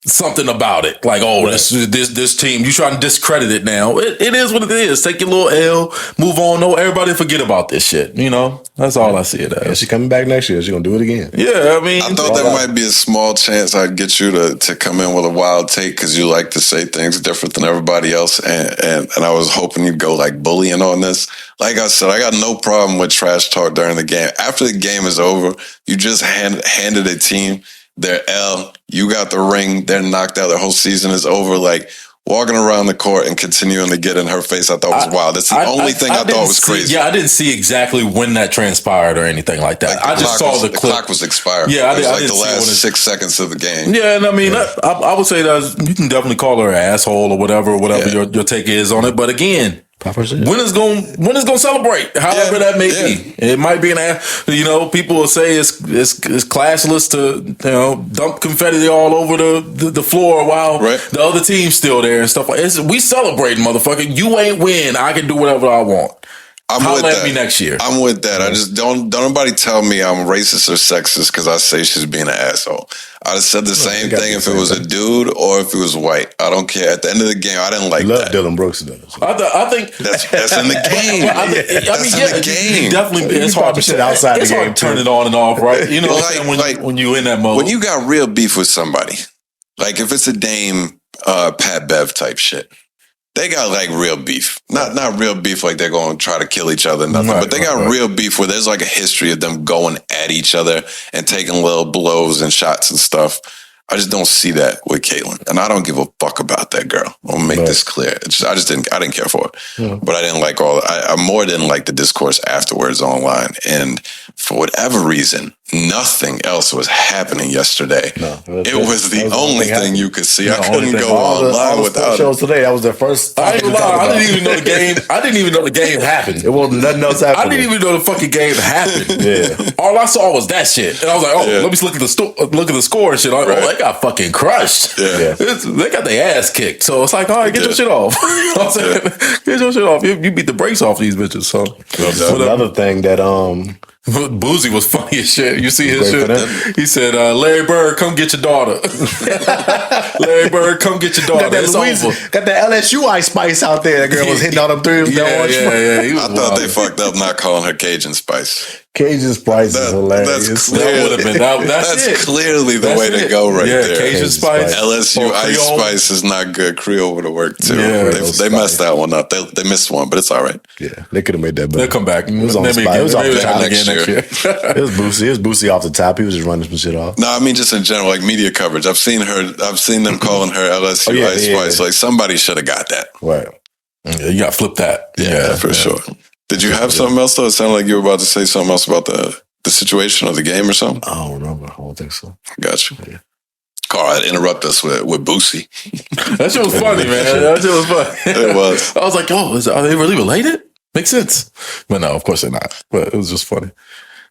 something about it. Like, oh, this team, you trying to discredit it now. It is what it is. Take your little L, move on. No, everybody forget about this shit. You know, that's all I see it as. She coming back next year. She gonna do it again. Yeah, I mean, I thought there might be a small chance I'd get you to come in with a wild take because you like to say things different than everybody else, and I was hoping you'd go like bullying on this. Like I said, I got no problem with trash talk during the game. After the game is over, you just handed a team their L, you got the ring, they're knocked out, their whole season is over. Like, walking around the court and continuing to get in her face, I thought was wild. That's the only thing I thought was crazy. Yeah, I didn't see exactly when that transpired or anything like that. I just saw the clip. The clock was expired. Yeah, it was like the last 6 seconds of the game. Yeah, and I mean, I would say that you can definitely call her an asshole or whatever your take is on it. But again, when is going celebrate? However that may be. It might be people will say it's classless to dump confetti all over the floor while the other team's still there and stuff like that. We celebrate, motherfucker. You ain't win. I can do whatever I want. Holler at me next year. I'm with that. I just don't nobody tell me I'm racist or sexist because I say she's being an asshole. I'd have said the same thing if it was a dude or if it was white. I don't care. At the end of the game, I didn't like that. Dylan Brooks does. I think that's in the game. That's in the game. Definitely, it's hard to shit outside the game. Turn it on and off, right? You know, when you in that mode. When you got real beef with somebody, like if it's a Dame, Pat Bev type shit. They got like real beef. Not real beef like they're going to try to kill each other, nothing. But they got real beef where there's like a history of them going at each other and taking little blows and shots and stuff. I just don't see that with Caitlyn. And I don't give a fuck about that girl. I'll make this clear. I didn't care for it. Yeah. But I didn't like I more didn't like the discourse afterwards online. And for whatever reason, nothing else was happening yesterday. No, it was the only thing you could see. I couldn't go online without shows today. That was their first. I didn't even know the game. I didn't even know the game happened. It wasn't nothing else happening. I didn't even know the fucking game happened. Yeah. All I saw was that shit, and I was like, "Oh, let me look at the score and shit." Like, oh, they got fucking crushed. Yeah. They got their ass kicked. So it's like, all right, get your shit off. You know what I'm saying? Get your shit off. You beat the brakes off these bitches. So another thing that Boozy was funny as shit. You see his shit? He said, Larry Bird, come get your daughter. Larry Bird, come get your daughter. Got that LSU Ice Spice out there. That girl was hitting all them threes. Yeah. I thought they fucked up not calling her Cajun Spice. Cajun Spice is hilarious. That's clearly the way to go there. Cajun Spice. LSU Ice Spice is not good. Creole would have worked too. Yeah, they messed that one up. They missed one, but it's all right. Yeah, they could have made that better. They'll come back. It was on the spot. It was off the top next year. It was Boosie off the top. He was just running some shit off. No, I mean just in general, like media coverage. I've seen them calling her LSU Ice Spice. Like somebody should have got that. Right. Yeah, you got to flip that. Yeah, for sure. Did you have something else though? It sounded like you were about to say something else about the situation of the game or something. I don't remember. I don't think so. Gotcha. Yeah. Carl, I'd interrupt us with Boosie. That shit was funny, man. That shit was funny. It was. I was like, oh, are they really related? Makes sense. But no, of course they're not. But it was just funny.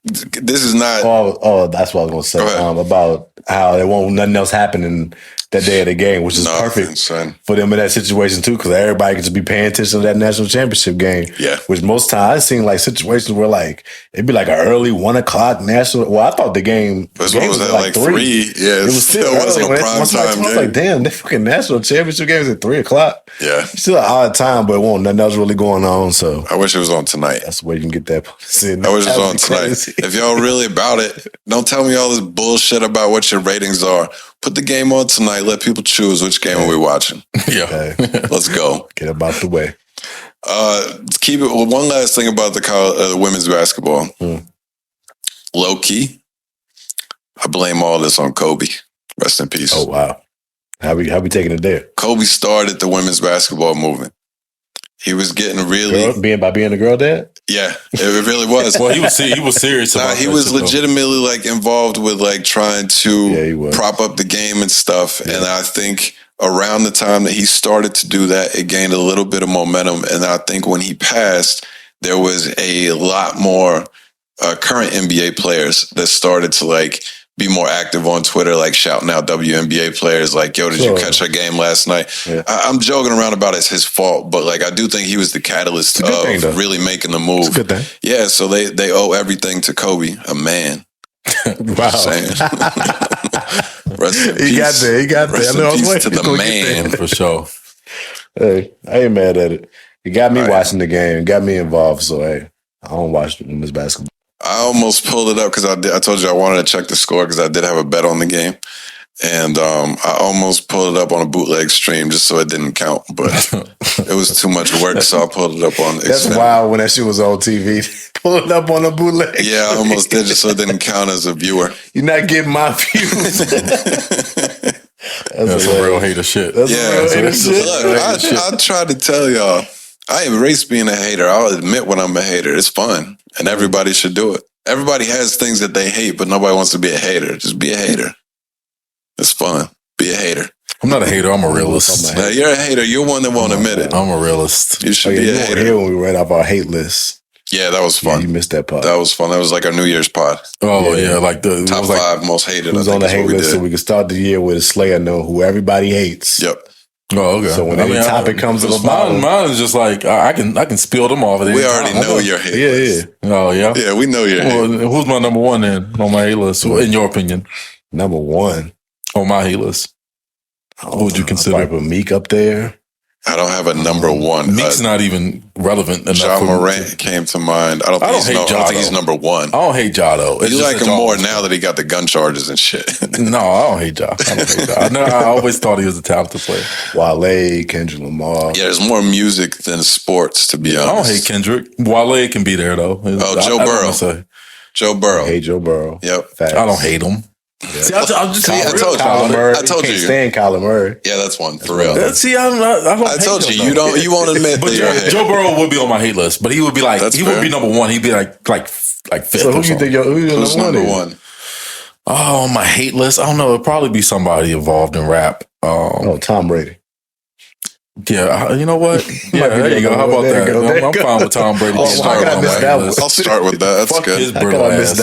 This is not. Oh, that's what I was going to say about how there won't nothing else happening that day of the game, which is perfect for them in that situation too, because everybody can just be paying attention to that national championship game. Yeah, which most times I've seen like situations where like it'd be like an early 1 o'clock national. Well, I thought the game was like 3. Yeah, it was still wasn't a prime time. I was like, damn, that fucking national championship game is at 3 o'clock. Yeah, still an odd time, but it won't nothing else really going on. So I wish it was on tonight. That's where you can get that. I wish it was on tonight. If y'all really about it, don't tell me all this bullshit about what your ratings are. Put the game on tonight. Let people choose which game are we watching. Yeah. Let's go. Get about the way. Keep it. Well, one last thing about the women's basketball. Low key, I blame all this on Kobe. Rest in peace. Oh, wow. How we taking it there? Kobe started the women's basketball movement. He was getting really being a girl dad. Yeah, it really was. Well, he was serious. Nah, he was legitimately like involved with like trying to prop up the game and stuff. Yeah. And I think around the time that he started to do that, it gained a little bit of momentum. And I think when he passed, there was a lot more current NBA players that started to like be more active on Twitter, like shouting out WNBA players like, yo, did you catch her game last night? Yeah. I'm joking around about it's his fault, but like I do think he was the catalyst of really making the move. It's a good thing. Yeah, so they owe everything to Kobe, a man. Wow. He got there. He got there. Rest in peace to the man. For sure. Hey, I ain't mad at it. It got me watching the game. It got me involved. So, hey, I don't watch women's basketball. I almost pulled it up because I told you I wanted to check the score because I did have a bet on the game. And I almost pulled it up on a bootleg stream just so it didn't count. But it was too much work, so I pulled it up on That's wild when that shit was on TV. Pull it up on a bootleg. Yeah, I almost did just so it didn't count as a viewer. You're not getting my views. That's some real hater shit. That's real hater shit. Look, I tried to tell y'all, I embrace being a hater. I'll admit when I'm a hater. It's fun, and everybody should do it. Everybody has things that they hate, but nobody wants to be a hater. Just be a hater. It's fun. Be a hater. I'm not a hater. I'm a realist. Now, you're a hater. You're one that won't admit it. I'm a realist. You should be a hater. Here when we read off our hate list. Yeah, that was fun. You missed that part. That was fun. That was like our New Year's pod. Oh yeah, like the top 5 most hated. Who's on the hate list so we can start the year with a Slayer know who everybody hates. Yep. Oh, okay. So when any topic comes up about mine is just like I can spill them off. We already know your hate list. Yeah. Oh yeah. Yeah, we know your hate. Who's my number one then on my hate list? In your opinion, number one on my hate list. Who would you consider? I'd put Meek up there. I don't have a number one. Meek's not even relevant enough. Ja Morant came to mind. I don't think he's number one. I don't hate Ja though. You like him more now that he got the gun charges and shit. No, I don't hate Ja. I always thought he was a talented player. Wale, Kendrick Lamar. Yeah, there's more music than sports, to be honest. I don't hate Kendrick. Wale can be there though. Joe Burrow. Joe Burrow. I hate Joe Burrow. Yep. Facts. I don't hate him. Yeah. See, I told you. Kyler Murray. I told you. Stand Kyler Murray. Yeah, that's one for real. See, I told you. You won't admit but that Joe Burrow would be on my hate list, but he would be like wouldn't be number one. He'd be like fifth. So who you think? Who's number one? Oh, my hate list. I don't know. It'd probably be somebody involved in rap. Tom Brady. Yeah, you know what? Yeah, there you go. How about that? I'm fine with Tom Brady. I'll start with that. That's good. His brittle ass.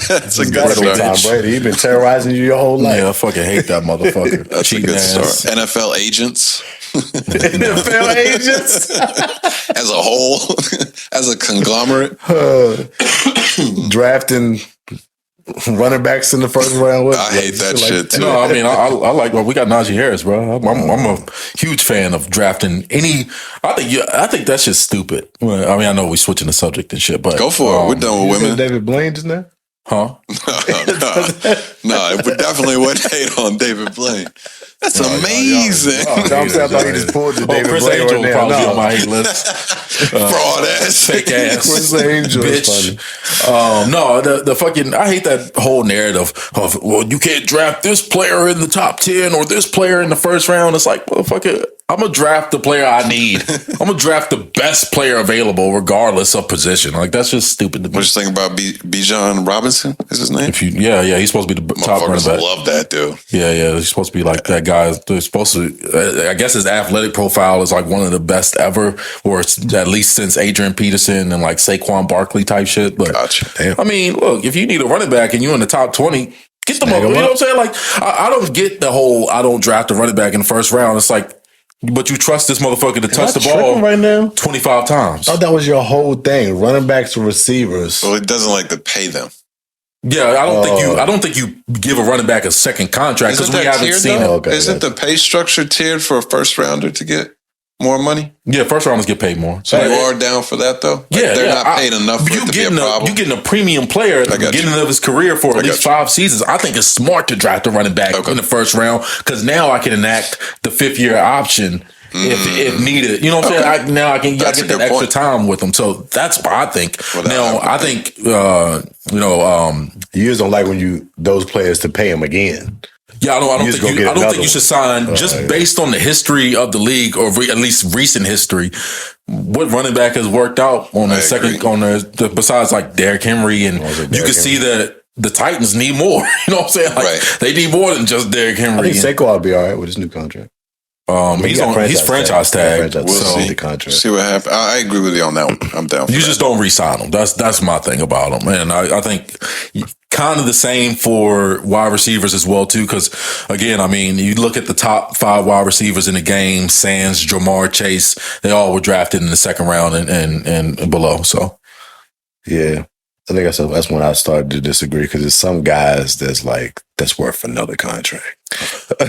That's a good start. Tom Brady. He's been terrorizing you your whole life. Yeah, I fucking hate that motherfucker. That's a good start. NFL agents. NFL agents as a whole, as a conglomerate, drafting running backs in the first round. I hate that shit too. No, I mean, I like. Well, we got Najee Harris, bro. I'm a huge fan of drafting any. I think that's just stupid. I mean, I know we're switching the subject and shit, but go for it. We're done with women. David Blaine just now. Huh? No, it definitely wouldn't hate on David Blaine. That's amazing. I thought he just pulled the David Chris Blaine Angel right probably now. on my hate list. Fraud ass, fake ass, Chris Angel, bitch. No, the fucking. I hate that whole narrative of you can't draft this player in the top 10 or this player in the first round. It's like, motherfucker, I'm gonna draft the player I need. I'm gonna draft the best player available, regardless of position. Like that's just stupid to me. What you think about Bijan Robinson? Is his name? Yeah, he's supposed to be the top running back. Love that dude. Yeah, he's supposed to be like that guy. They're supposed to. I guess his athletic profile is like one of the best ever, or it's at least since Adrian Peterson and like Saquon Barkley type shit. But gotcha. Damn. I mean, look, if you need a running back and you're in the top 20, get them up. You know what I'm saying? Like, I don't get the whole I don't draft a running back in the first round. It's like, but you trust this motherfucker to touch the ball right now 25 times. Oh, that was your whole thing. Running backs or receivers. Well, it doesn't like to pay them. Yeah, I don't think you give a running back a second contract because we haven't seen it. Okay, isn't the pay structure tiered for a first rounder to get more money? Yeah, first rounders get paid more. So you are down for that though? Like they're not paid enough for it to be a problem. You're getting a premium player at the beginning of his career for at least 5 seasons. I think it's smart to draft a running back in the first round because now I can enact the 5th year option if needed. You know what I'm saying? Now I get that extra time with them. So that's what I think. Now I think you just don't like when those players to pay them again. Yeah, I don't think you should sign just based on the history of the league or at least recent history. What running back has worked out on the second on the besides like Derrick Henry, and you can see that the Titans need more. You know what I'm saying? Like, they need more than just Derrick Henry. I think Saquon will be all right with his new contract. He's franchise tag. We'll see. See what happens. I agree with you on that one. I'm down for You just don't re-sign him. That's my thing about him. And I think kind of the same for wide receivers as well, too. Because, again, I mean, you look at the top 5 wide receivers in the game, Sands, Jamar Chase, they all were drafted in the second round and below. So, yeah. I think that's when I started to disagree because there's some guys that's like that's worth another contract.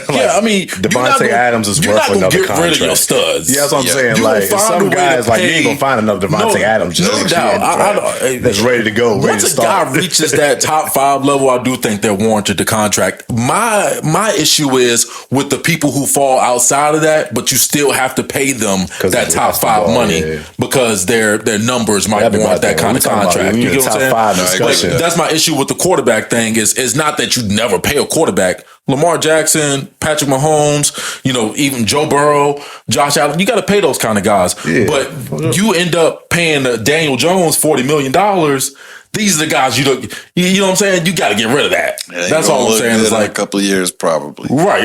Yeah, I mean, Devontae Adams is worth another contract. Rid of your studs. Yeah, that's what I'm saying. Like some guys, like you ain't gonna find another Devontae Adams. No doubt. That's ready to go. Once a guy reaches that top 5 level, I do think they're warranted the contract. My issue is with the people who fall outside of that, but you still have to pay them that top 5 money because their numbers might warrant that kind of contract. You get what I'm saying? That's my issue with the quarterback thing. Is not that you never pay a quarterback. Lamar Jackson, Patrick Mahomes, even Joe Burrow, Josh Allen, you got to pay those kind of guys. Yeah. But you end up paying Daniel Jones $40 million. These are the guys you know what I'm saying? You got to get rid of that. Yeah, that's all I'm saying. It's like a couple of years, probably. Right.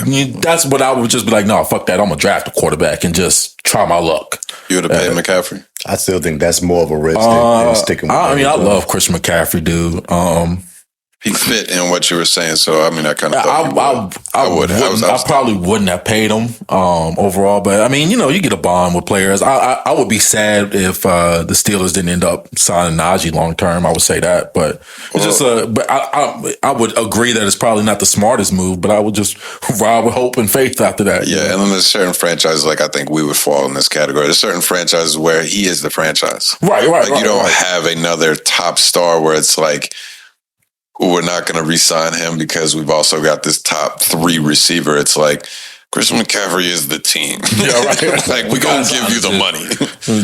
Yeah. That's what I would just be like, no, fuck that. I'm going to draft a quarterback and just try my luck. You would have paid McCaffrey? I still think that's more of a risk than sticking with I love Christian McCaffrey, dude. He fit in what you were saying, so I kind of thought I probably wouldn't have paid him overall, but you get a bond with players. I would be sad if the Steelers didn't end up signing Najee long term. I would say that, but it's but I would agree that it's probably not the smartest move, but I would just ride with hope and faith after that. Yeah, and then there's certain franchises like I think we would fall in this category. There's certain franchises where he is the franchise, right. You don't have another top star where it's like, we're not going to re-sign him because we've also got this top 3 receiver. It's like, Christian McCaffrey is the team. Yeah, right. Like, we're going to give you the money.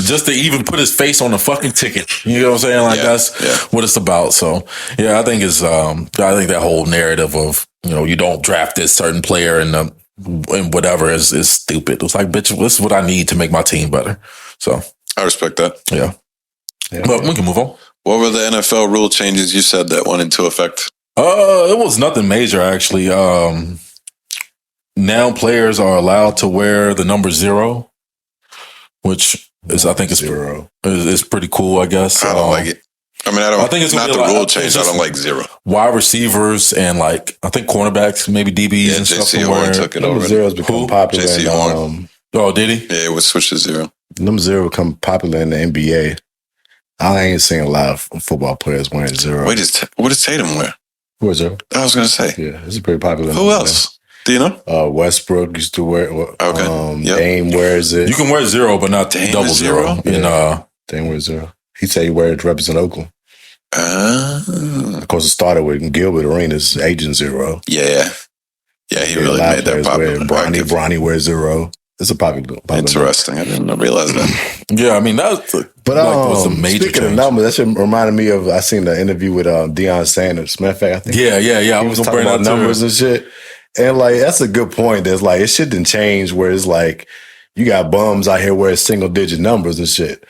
Just to even put his face on the fucking ticket. You know what I'm saying? Like, that's what it's about. So, yeah, I think that whole narrative of, you don't draft this certain player and whatever is stupid. It's like, bitch, this is what I need to make my team better. So. I respect that. Yeah. But we can move on. What were the NFL rule changes you said that went into effect? It was nothing major, actually. Now players are allowed to wear the number 0, which is, I think, is pretty cool, I guess. I don't like it. I think it's not the rule change. I don't like 0. Wide receivers and I think cornerbacks, maybe DBs and stuff. JC Horn took it over. Number 0 has become popular. JC Horn. Oh, did he? Yeah, it was switched to 0. Number 0 become popular in the NBA. I ain't seen a lot of football players wearing 0. Wait, what does Tatum wear? Who wears 0? I was going to say. Yeah, it's pretty popular. Who else? Do you know? Westbrook used to wear it. Okay. Dame wears it. You can wear 0, but not double 0. Yeah. Dame wears 0. He said he wears it to represent Oakland. Of course, it started with Gilbert Arenas, Agent 0. Yeah, he really made that popular. Bronny wears 0. It's a popular. Interesting. I didn't realize that. Yeah, that was a major speaking of numbers, that shit reminded me of, I seen the interview with Deion Sanders. Matter of fact, I think I was talking about numbers and shit. And that's a good point. There's it shit didn't change where it's like you got bums out here wearing single digit numbers and shit.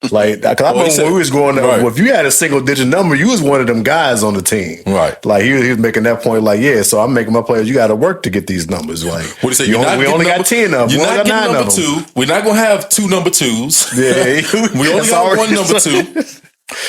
Cause I remember when we was growing up, if you had a single digit number, you was one of them guys on the team. Right. He was making that point, so I'm making my players, you got to work to get these numbers. What do you say? We only got 10 of them. You're not getting number 2. We're not going to have 2 number 2s. Yeah. We only got 1 number 2.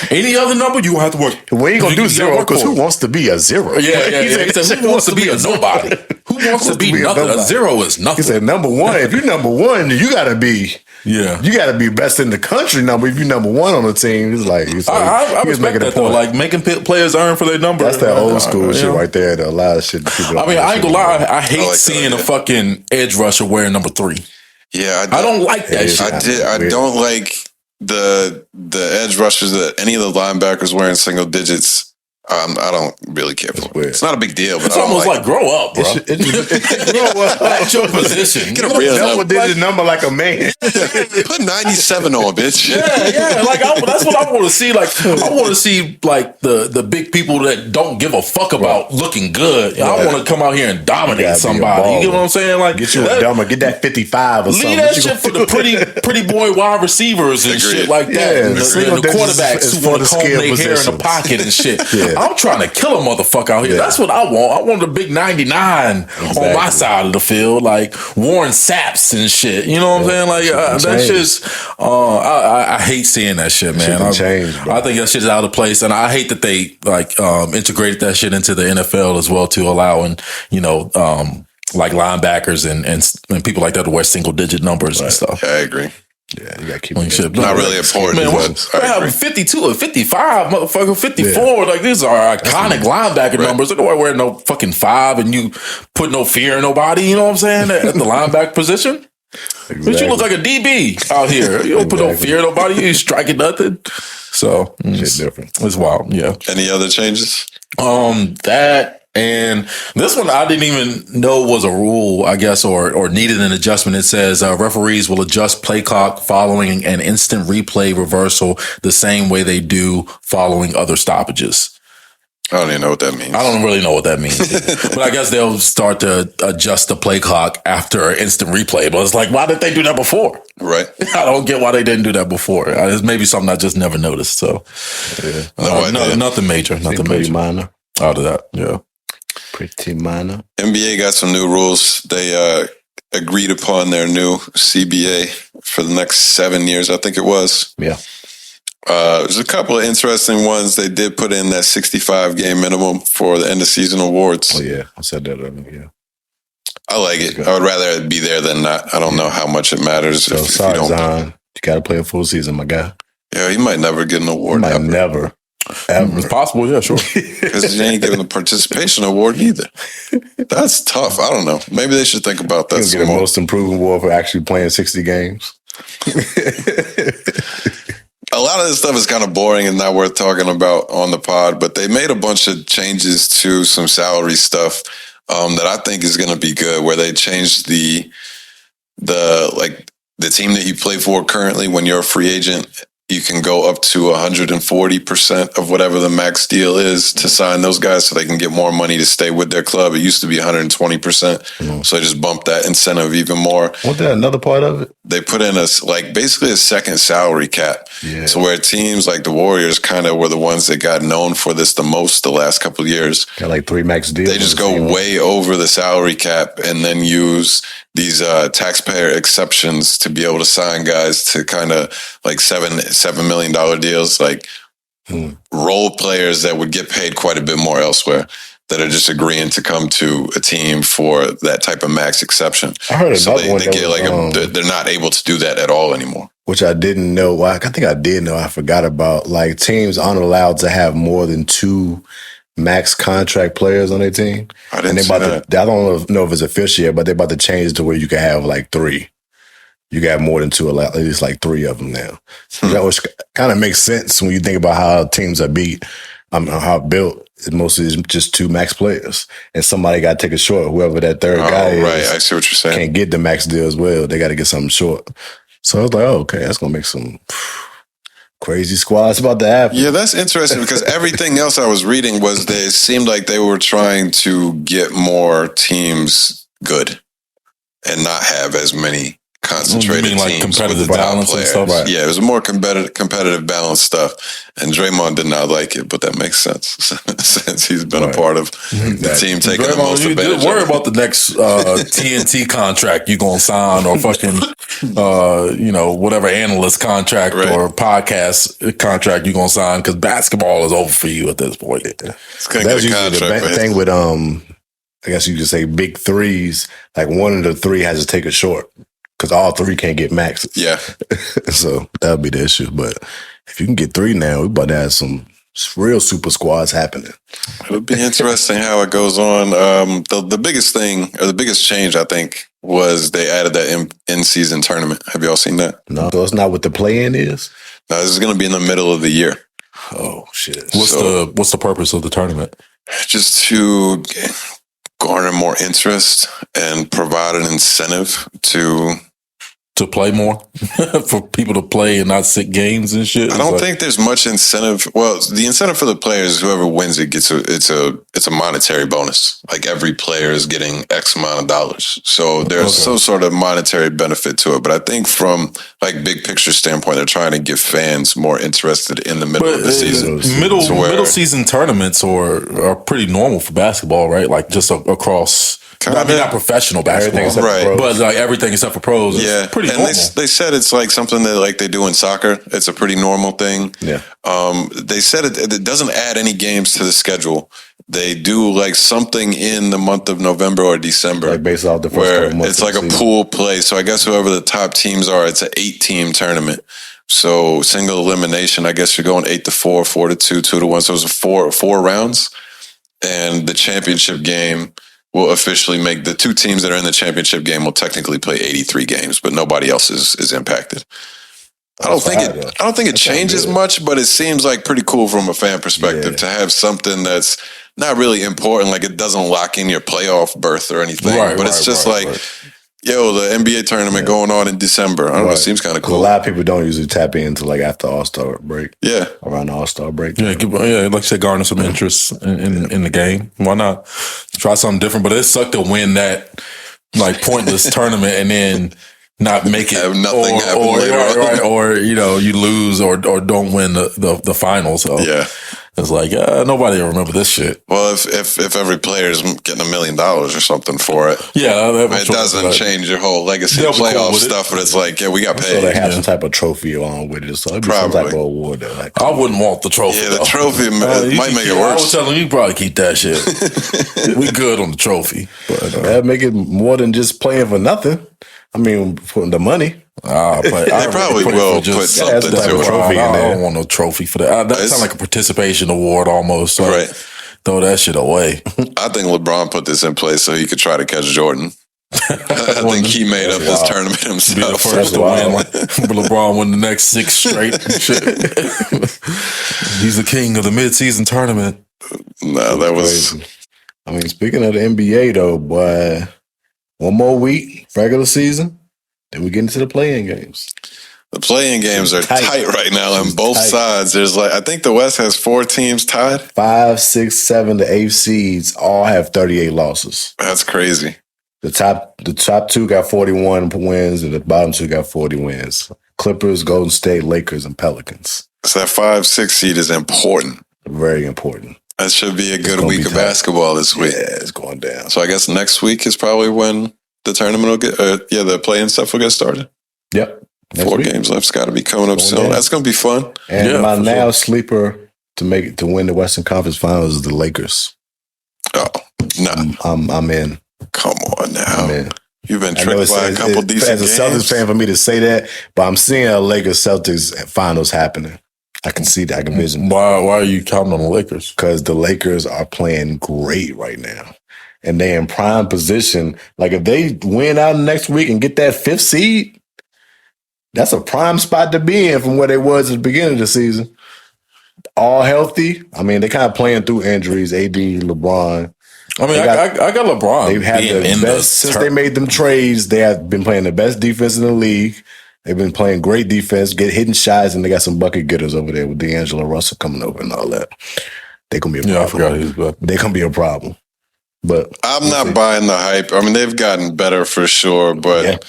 Any other number, you won't have to work. We ain't going to do 0 because who wants to be a 0? Yeah. He said, who wants to be a nobody? Who wants to be nothing? A 0 is nothing. He said, number 1, if you're number 1, you got to be... Yeah, you got to be best in the country number if you're number 1 on the team. It's I respect that though. Making players earn for their number. That's that old school shit right there. A lot of shit. I ain't gonna lie. I hate seeing a fucking edge rusher wearing number 3. Yeah, I don't like that shit. I don't like the edge rushers that any of the linebackers wearing single digits. I don't really care for it. It's not a big deal, but it's almost like grow up, bro. Grow up at your position. Get a real double-digit number like a man. Put 97 on, bitch. Yeah. That's what I want to see. I want to see the big people that don't give a fuck about looking good. Yeah. I want to come out here and dominate somebody. You get what I'm saying? Get you a dumber. Get that 55 or something. Leave that shit for the pretty boy wide receivers and shit like that. Yeah, and the quarterbacks who want to comb their hair in the pocket and shit. I'm trying to kill a motherfucker out here. Yeah. That's what I want. I want a big 99 on my side of the field, like Warren Saps and shit. You know what I'm saying? That shit's. I hate seeing that shit, man. I think that shit is out of place, and I hate that they integrated that shit into the NFL as well, to allowing linebackers and people like that to wear single digit numbers and stuff. Yeah, I agree. Yeah, you got to keep it. Not really important. Man, we're having 52 or 55, motherfucker, 54. Yeah. Like, these are iconic linebacker numbers. Look at wearing no fucking 5 and you put no fear in nobody, you know what I'm saying? At the linebacker position. Exactly. But you look like a DB out here. You don't put no fear in nobody. You ain't striking nothing. So, shit different. It's wild, yeah. Any other changes? That... And this one I didn't even know was a rule, I guess, or needed an adjustment. It says referees will adjust play clock following an instant replay reversal the same way they do following other stoppages. I don't even know what that means. I don't really know what that means. But I guess they'll start to adjust the play clock after instant replay. But it's like, why didn't they do that before? Right. I don't get why they didn't do that before. It's maybe something I just never noticed. So nothing major. Nothing major. Minor. Out of that, yeah. Pretty minor. NBA got some new rules. They agreed upon their new CBA for the next 7 years, I think it was. Yeah. There's a couple of interesting ones. They did put in that 65 game minimum for the end of season awards. Oh, yeah. I said that earlier, yeah. I like it. I would rather it be there than not. I don't know how much it matters. So, sorry, Zion. You got to play a full season, my guy. Yeah, he might never get an award. He might never. Ever. It's possible, yeah, sure. Because you ain't giving a participation award either. That's tough. I don't know. Maybe they should think about that some get more. A most improved award for actually playing 60 games. A lot of this stuff is kind of boring and not worth talking about on the pod, but they made a bunch of changes to some salary stuff that I think is going to be good, where they changed the team that you play for currently when you're a free agent. You can go up to 140% of whatever the max deal is to sign those guys so they can get more money to stay with their club. It used to be 120%. Mm-hmm. So they just bumped that incentive even more. Wasn't that another part of it? They put in basically a second salary cap. Yeah. So where teams like the Warriors kind of were the ones that got known for this the most the last couple of years. Got like 3 max deals. They just go way over the salary cap and then use these taxpayer exceptions to be able to sign guys to kind of like $7 million deals, like role players that would get paid quite a bit more elsewhere that are just agreeing to come to a team for that type of max exception. I heard another one. They get they're not able to do that at all anymore. Which I didn't know. Well, I think I did know. I forgot about. Like, teams aren't allowed to have more than 2 max contract players on their team. I didn't see that. I don't know if it's official yet, but they're about to change it to where you can have like 3. You got more than 2, at least like 3 of them now. That was kind of makes sense when you think about how teams are beat. How built. Mostly is just 2 max players, and somebody got to take a short. Whoever that third guy is, right. I see what you're saying. Can't get the max deal as well. They got to get something short. So I was like, oh, okay, that's gonna make some crazy squads about to happen. Yeah, that's interesting because everything else I was reading was they seemed like they were trying to get more teams good and not have as many concentrated teams like competitive with the balance and stuff. Right. Yeah, it was more competitive balance stuff, and Draymond did not like it, but that makes sense since he's been a part of the team taking the most advantage. Worry about the next TNT contract you gonna sign, or fucking whatever analyst contract or podcast contract you gonna sign, because basketball is over for you at this point. It's gonna get a contract. The thing with I guess you could say big threes, like one of the 3 has to take a short. Because all 3 can't get max. Yeah. So that would be the issue. But if you can get 3 now, we're about to have some real super squads happening. It'll be interesting how it goes on. The biggest thing, or the biggest change, I think, was they added that in-season tournament. Have you all seen that? No. So it's not what the play-in is? No, this is going to be in the middle of the year. Oh, shit. What's the purpose of the tournament? Just to garner more interest and provide an incentive to play more for people to play and not sit games and shit. I don't think there's much incentive. Well, the incentive for the players, whoever wins it gets it's a monetary bonus. Like every player is getting X amount of dollars. So there's some sort of monetary benefit to it. But I think from like big picture standpoint, they're trying to get fans more interested in the middle of the season. Middle season tournaments are pretty normal for basketball, right? Like just across I mean, not professional basketball, right? But like everything except for pros. It's pretty normal. They said it's like something that like they do in soccer. It's a pretty normal thing. Yeah. They said it doesn't add any games to the schedule. They do like something in the month of November or December, like based off the first where months it's like a pool play. So I guess whoever the top teams are, it's an 8-team tournament. So single elimination. I guess you're going 8-4, 4-2, 2-1. So it's four rounds, and the championship game will officially make the two teams that are in the championship game will technically play 83 games, but nobody else is impacted. I don't think it changes much, but it seems like pretty cool from a fan perspective to have something that's not really important. Like it doesn't lock in your playoff berth or anything, but it's just yo, the NBA tournament going on in December. I don't know. It seems kind of cool. A lot of people don't usually tap into like after All-Star break. Yeah. Around the All-Star break. Yeah, like you said, garner some interest in the game. Why not try something different? But it sucked to win that like pointless tournament and then not make it, have nothing happen later on. Or you lose or don't win the final. So it's like nobody will remember this shit. Well, if every player is getting $1 million or something for it, it doesn't change your whole legacy playoff stuff. But it's like, we got paid. So they have some type of trophy along with it. So it'd be some type of award. That I wouldn't want the trophy. Yeah, the trophy might make it worse. I was telling you probably keep that shit. We good on the trophy, but that'd make it more than just playing for nothing. I mean, putting the money. They probably will put something to a trophy in there. I don't want no trophy for that. That sounds like a participation award almost. So right. Throw that shit away. I think LeBron put this in place so he could try to catch Jordan. I think he made up his tournament himself. Be the first to win. LeBron won the next 6 straight. He's the king of the mid-season tournament. No, that was... I mean, speaking of the NBA, though, boy, one more week, regular season, then we get into the play-in games. The play-in games are tight right now on both sides. There's I think the West has 4 teams tied. 5, 6, 7, the 8 seeds all have 38 losses. That's crazy. The top 2 got 41 wins, and the bottom 2 got 40 wins. Clippers, Golden State, Lakers, and Pelicans. So that 5, 6 seed is important. Very important. That should be a good week of basketball this week. Yeah, it's going down. So I guess next week is probably when the tournament will get, the play-in stuff will get started. Yep. Next 4 games left. It's got to be coming up soon. That's going to be fun. And my sleeper to win the Western Conference Finals is the Lakers. Oh, no. I'm in. Come on now. I'm in. You've been tricked by a couple decent games. As a Celtics fan for me to say that, but I'm seeing a Lakers-Celtics Finals happening. I can see that. I can vision. Why are you counting on the Lakers? Because the Lakers are playing great right now. And they're in prime position. Like, if they win out next week and get that 5th seed, that's a prime spot to be in from where they was at the beginning of the season. All healthy. I mean, they kind of playing through injuries. AD, LeBron. I mean, I got LeBron. They've had the best since they made them trades. They have been playing the best defense in the league. They've been playing great defense, hitting shots, and they got some bucket getters over there with D'Angelo Russell coming over and all that. They're gonna be a problem. Yeah, I forgot he was back. They're gonna be a problem. But I'm not buying the hype. I mean, they've gotten better for sure, but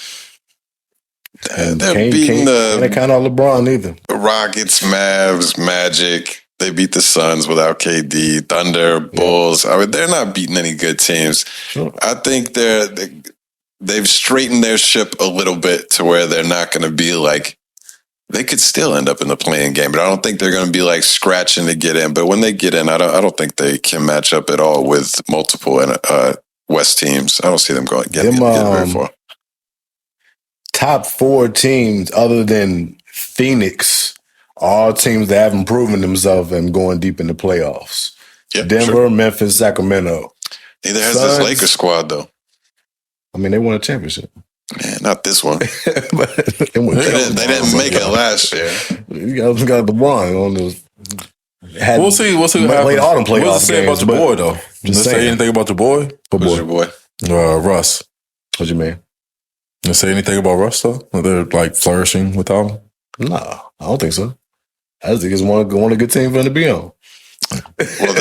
they're beating they count on LeBron either. Rockets, Mavs, Magic. They beat the Suns without KD, Thunder, Bulls. I mean, they're not beating any good teams. Sure. I think they've straightened their ship a little bit to where they're not going to be like, they could still end up in the play-in game, but I don't think they're going to be like scratching to get in. But when they get in, I don't think they can match up at all with multiple West teams. I don't see them getting very far. Top 4 teams other than Phoenix, all teams that haven't proven themselves and going deep in the playoffs. Yep, Denver, Memphis, Sacramento. Neither has this Lakers squad, though. I mean, they won a championship. Yeah, not this one. They didn't make it last year. You got LeBron on those. We'll see. What played all them playoff What's it say about your boy, though? Just say anything about your boy? Who's your boy? Russ. What you mean? Did say anything about Russ, though? Are they like flourishing without him? No, I don't think so. I think it's one of the good teams for them to be on. Well,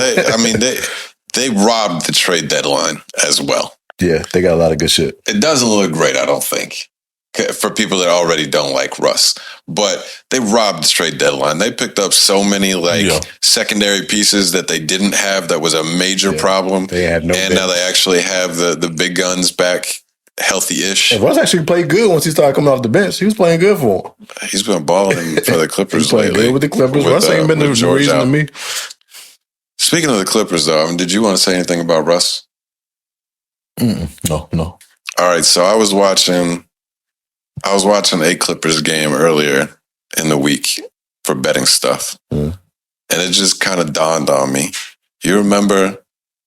they robbed the trade deadline as well. Yeah, they got a lot of good shit. It doesn't look great, I don't think. for people that already don't like Russ. But they robbed the trade deadline. They picked up so many secondary pieces that they didn't have. That was a major problem. They had no. And now they actually have the big guns back, healthy-ish. And Russ actually played good once he started coming off the bench. He was playing good for him. He's been balling for the Clippers He's playing lately. good with the Clippers. Russ ain't been the reason to me. Speaking of the Clippers, though, did you want to say anything about Russ? No. All right, so I was watching a Clippers game earlier in the week for betting stuff, and it just kind of dawned on me. You remember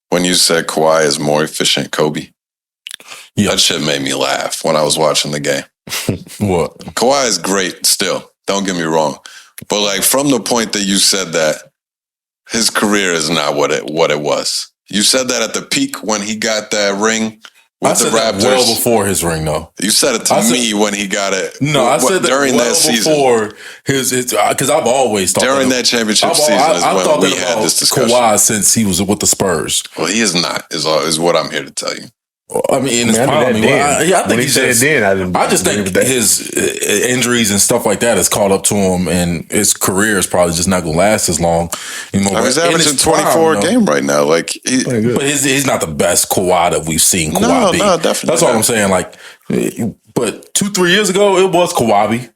when you said Kawhi is more efficient Kobe? Yeah. That shit made me laugh when I was watching the game. What? Kawhi is great still, don't get me wrong. But like from the point that you said that, his career is not what it was. You said that at the peak when he got that ring with the Raptors. Well before his ring, though. You said it to me when he got it. No, I said that during that season. Before his because I've always thought during that championship season is when we had this discussion. Kawhi since he was with the Spurs. Well, he is not. Is what I'm here to tell you. I mean, in his prime, I think he said then. I just think his injuries and stuff like that has caught up to him, and his career is probably just not going to last as long. You know, he's averaging 24 a game right now. Like, but he's not the best Kawhi that we've seen. Kawhi be. No, definitely. That's all I'm saying. Like, but 2-3 years ago, it was Kawhi.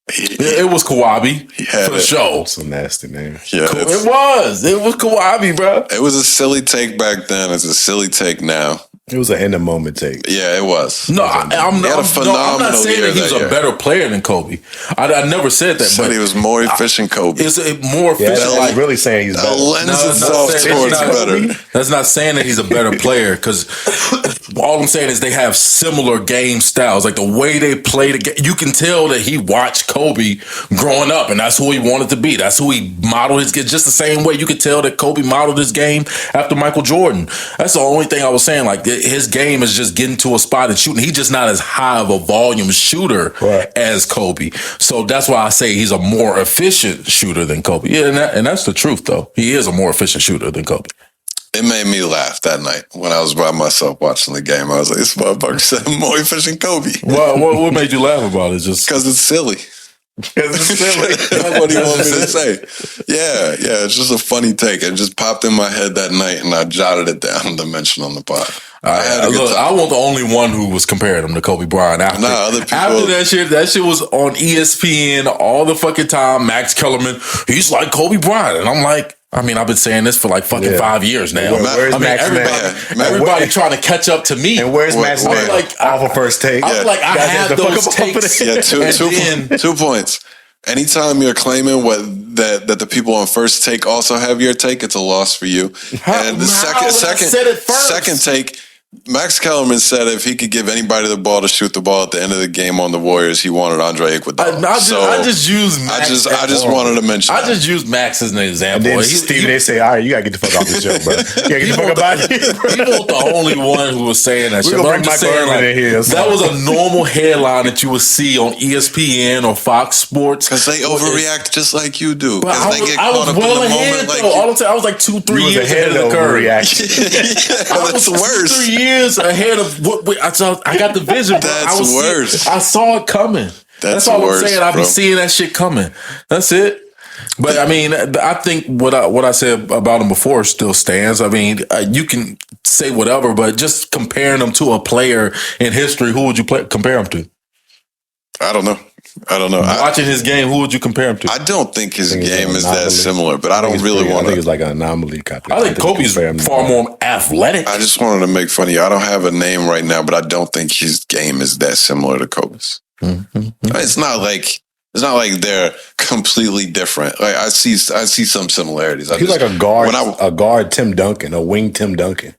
It was Kawhi for the show. It's a nasty name. Yeah, it was Kawhi, bro. It was a silly take back then. It's a silly take now. It was an in the moment take. Yeah, it was. No, I'm not saying that he's a better player than Kobe. I never said that. Said he was more efficient Kobe. Is more efficient? Yeah, like really saying he's better. The lens itself towards better. That's not saying that he's a better player because all I'm saying is they have similar game styles. Like the way they play the game, you can tell that he watched Kobe growing up, and that's who he wanted to be. That's who he modeled his game. Just the same way you could tell that Kobe modeled his game after Michael Jordan. That's the only thing I was saying. Like his game is just getting to a spot and shooting. He's just not as high of a volume shooter as Kobe. So that's why I say he's a more efficient shooter than Kobe. Yeah, and that's the truth, though. He is a more efficient shooter than Kobe. It made me laugh that night when I was by myself watching the game. I was like, this motherfucker said more efficient Kobe. What made you laugh about it? Just because it's silly. It's silly. That's what he wanted me to say. Yeah, it's just a funny take. It just popped in my head that night, and I jotted it down to mention on the pod. I want the only one who was comparing him to Kobe Bryant. After that shit was on ESPN all the fucking time. Max Kellerman, he's like Kobe Bryant, and I'm like, I mean, I've been saying this for like fucking 5 years now. Where's Max everybody trying to catch up to me. And where's Max off of first take? I was like, I had those takes. Yeah, 2 points. Anytime you're claiming that the people on first take also have your take, it's a loss for you. And the second take, Max Kellerman said if he could give anybody the ball to shoot the ball at the end of the game on the Warriors, he wanted Andre Iguodala. I just used Max. I just wanted to mention. I just used Max as an example. And then they say, "All right, you gotta get the fuck off the show, bro. You gotta get the fuck about it." He was the only one who was saying that shit. But I'm just saying, that was a normal headline that you would see on ESPN or Fox Sports because they overreact just like you do. But I was well ahead though. All the time, I was like 2-3 years ahead of the curve. That's worse. 3 years ahead of what I saw. I got the vision, bro. That's worse. I saw it coming. That's all I'm saying. I've been seeing that shit coming. That's it. But I mean, I think what I said about him before still stands. I mean, you can say whatever, but just comparing him to a player in history, who would you compare him to? I don't know. Watching his game, who would you compare him to? I don't think his game is that similar, but I don't really want to. I think it's like an anomaly. I think Kobe's far more athletic. I just wanted to make fun of you. I don't have a name right now, but I don't think his game is that similar to Kobe's. Mm-hmm. It's not like they're completely different. Like I see some similarities. He's like a guard Tim Duncan, a wing Tim Duncan.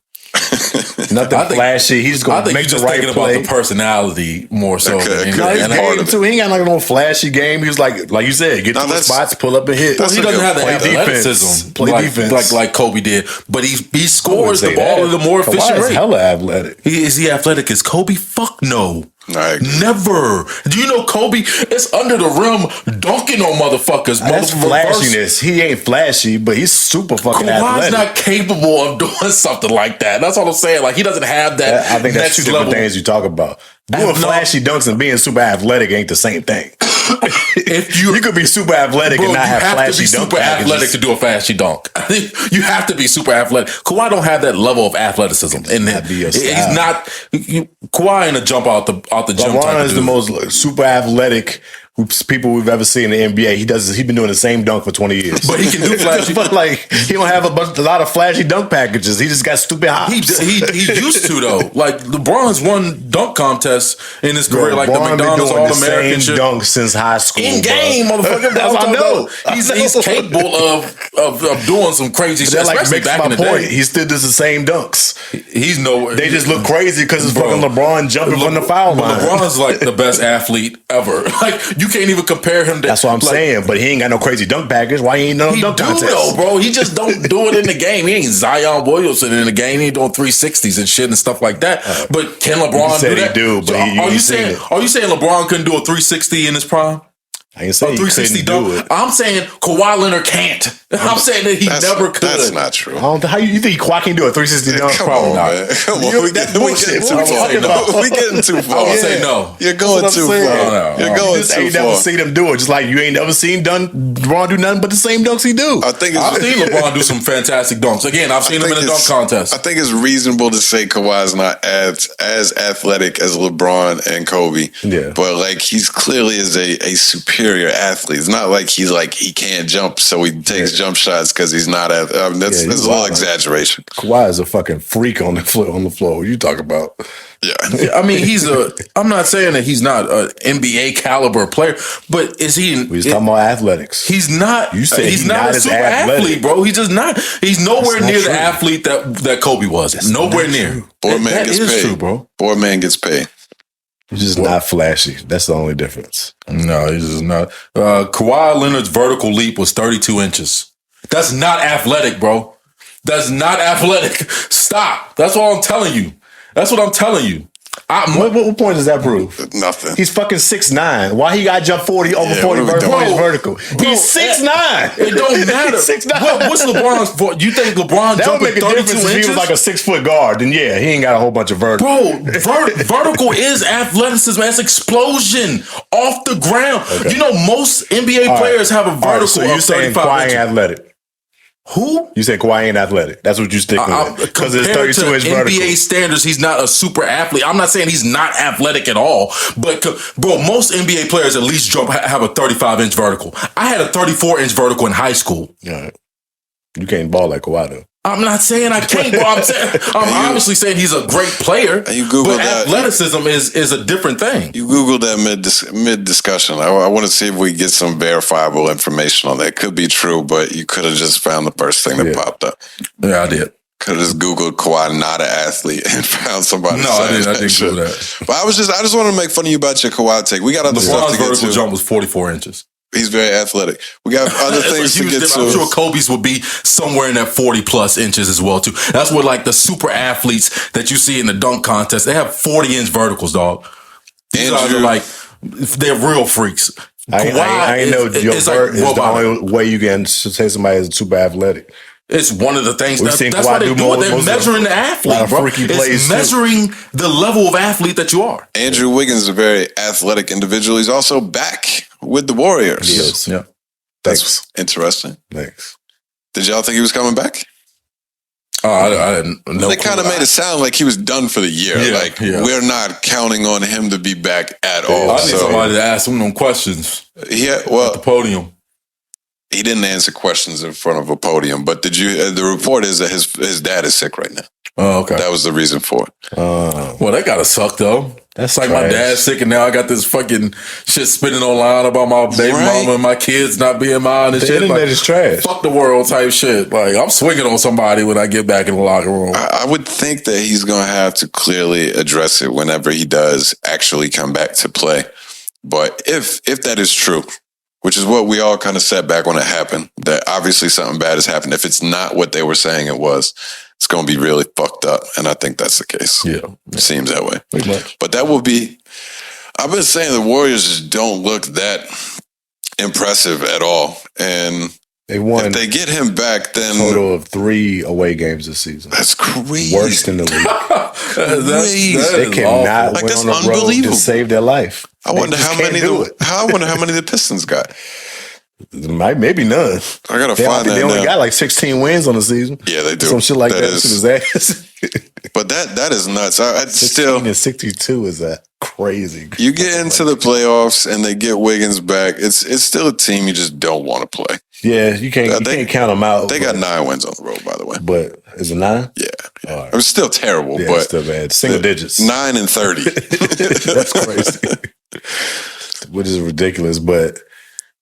Nothing flashy. He's going to make the right play. About the personality more so. He ain't got like no flashy game. He was like you said, get to the spots, pull up and hit. Well, he doesn't have the athleticism play defense like Kobe did, but he scores the ball at a more efficient rate. Hella athletic. Is he athletic as Kobe? Fuck no. Never. Do you know Kobe is under the rim dunking on motherfuckers? That's flashiness. He ain't flashy, but he's super fucking athletic. Kawhi's not capable of doing something like that. That's all I'm saying. Like he doesn't have that. I think that's two different things you talk about. Doing flashy dunks and being super athletic ain't the same thing. If you could be super athletic and not have flashy dunk super athletic to do a flashy dunk. You have to be super athletic. Kawhi don't have that level of athleticism in him. He's not. Kawhi ain't a jump out the gym. LeBron is the most super athletic people we've ever seen in the NBA. He's been doing the same dunk for 20 years. But he can do flashy. But like he don't have a lot of flashy dunk packages. He just got stupid hops. He used to though. Like LeBron's won dunk contests in his career, like the LeBron McDonald's been doing All-American the same dunk since high school. In game, motherfucker. That's what I know. He's capable of doing some crazy shit. That Especially makes back my in the point. day. He still does the same dunks. He's nowhere. They just look crazy because it's fucking LeBron jumping from the foul line. LeBron's like the best athlete ever. Like you can't even compare him to. That's what I'm saying. But he ain't got no crazy dunk package. Why he ain't no dunk contest? Though, bro. He just don't do it in the game. He ain't Zion Williamson in the game. He ain't doing 360s and shit and stuff like that. But can LeBron do that? He do, but are you saying LeBron couldn't do a 360 in his prime? I ain't saying 360 dunk. I'm saying Kawhi Leonard can't. I'm saying that he never could. That's not true. How you think Kawhi can do a 360 dunk? Come on, man. Come on. We getting too far. I would say no. You're going too far. You're going too far. You never seen him do it. Just like you ain't never seen LeBron do nothing but the same dunks he do. I've seen LeBron do some fantastic dunks. Again, I've seen him in a dunk contest. I think it's reasonable to say Kawhi's not as athletic as LeBron and Kobe. Yeah. But like he's clearly is a superior athlete. It's not like he can't jump, so he takes jump shots because he's not. That's a little exaggeration. Kawhi is a fucking freak on the floor. What you talking about? Yeah. I mean, I'm not saying that he's not an NBA caliber player, but is he? We're talking about athletics. He's not. You said he's not a super athlete, bro. He's just not. He's nowhere near the athlete that Kobe was. Nowhere near. Boardman gets paid, true, bro. Boardman gets paid. He's just not flashy. That's the only difference. No, he's just not. Kawhi Leonard's vertical leap was 32 inches. That's not athletic, bro. That's not athletic. Stop. That's what I'm telling you. That's what I'm telling you. What point does that prove? Nothing. He's fucking 6'9". Why he got jump 40 over 40 vertical? He's 6'9". It don't matter. 6'9". What's LeBron's? You think LeBron that jumping would make a 32 difference inches? if he was like a 6-foot guard? Then yeah, he ain't got a whole bunch of vertical. Bro, vertical is athleticism. That's explosion off the ground. Okay. You know, most NBA players have a vertical so you're of saying 35 Kawhi inches. ain't athletic? Who? You said Kawhi ain't athletic. That's what you stick with. Because it's 32 inch vertical. NBA standards, he's not a super athlete. I'm not saying he's not athletic at all. But, bro, most NBA players at least have a 35-inch vertical. I had a 34-inch vertical in high school. Yeah. You can't ball like Kawhi, though. I'm not saying I can't, bro. I'm obviously saying he's a great player. And you Google but athleticism is a different thing. You Googled that mid discussion. I want to see if we get some verifiable information on that. It could be true, but you could have just found the first thing that popped up. Yeah, I did. Could have just Googled Kawhi not an athlete and found somebody. No, I didn't do that. But I just wanted to make fun of you about your Kawhi take. We got other stuff to get to. LeBron's vertical jump was 44 inches. He's very athletic. We got other things to get to. I'm sure Kobe's would be somewhere in that 40 plus inches as well too. That's where like the super athletes that you see in the dunk contest, they have 40-inch verticals, dog. These guys are like, they're real freaks. I know your vert is the only way you can say somebody is super athletic. It's one of the things that's what they do. They're measuring the athlete, bro. It's measuring the level of athlete that you are. Andrew Wiggins is a very athletic individual. He's also back with the Warriors. Yes. Yeah. That's interesting. Thanks. Did y'all think he was coming back? Oh, I didn't know. They kind of made it sound like he was done for the year. We're not counting on him to be back at all. I need somebody to ask him them questions. Yeah, at the podium. He didn't answer questions in front of a podium, but did you? The report is that his dad is sick right now. Oh, okay. That was the reason for it. Well, that gotta suck though. That's like trash. My dad's sick, and now I got this fucking shit spinning online about my baby mama and my kids not being mine and shit. Internet is trash. Fuck the world type shit. Like I'm swinging on somebody when I get back in the locker room. I would think that he's gonna have to clearly address it whenever he does actually come back to play. But if that is true, which is what we all kind of said back when it happened, that obviously something bad has happened. If it's not what they were saying it was, it's going to be really fucked up. And I think that's the case. Yeah. It seems that way. Pretty much. But that will be, I've been saying the Warriors just don't look that impressive at all. And They won. If they get him back, then total of 3 away games this season. That's crazy. Worst in the league. They cannot win on the road to save their life. I wonder how many the Pistons got. Maybe none. I gotta find that. They only got like 16 wins on the season. Yeah, they do. Some shit like that. But that is nuts. 16 and 62 is that crazy. You get into the playoffs and they get Wiggins back. It's still a team you just don't want to play. Yeah, you can't count them out. They got 9 wins on the road, by the way. But is it 9? Yeah. Right. It was still terrible, but it's still bad. Single digits. 9 and 30. That's crazy. Which is ridiculous, but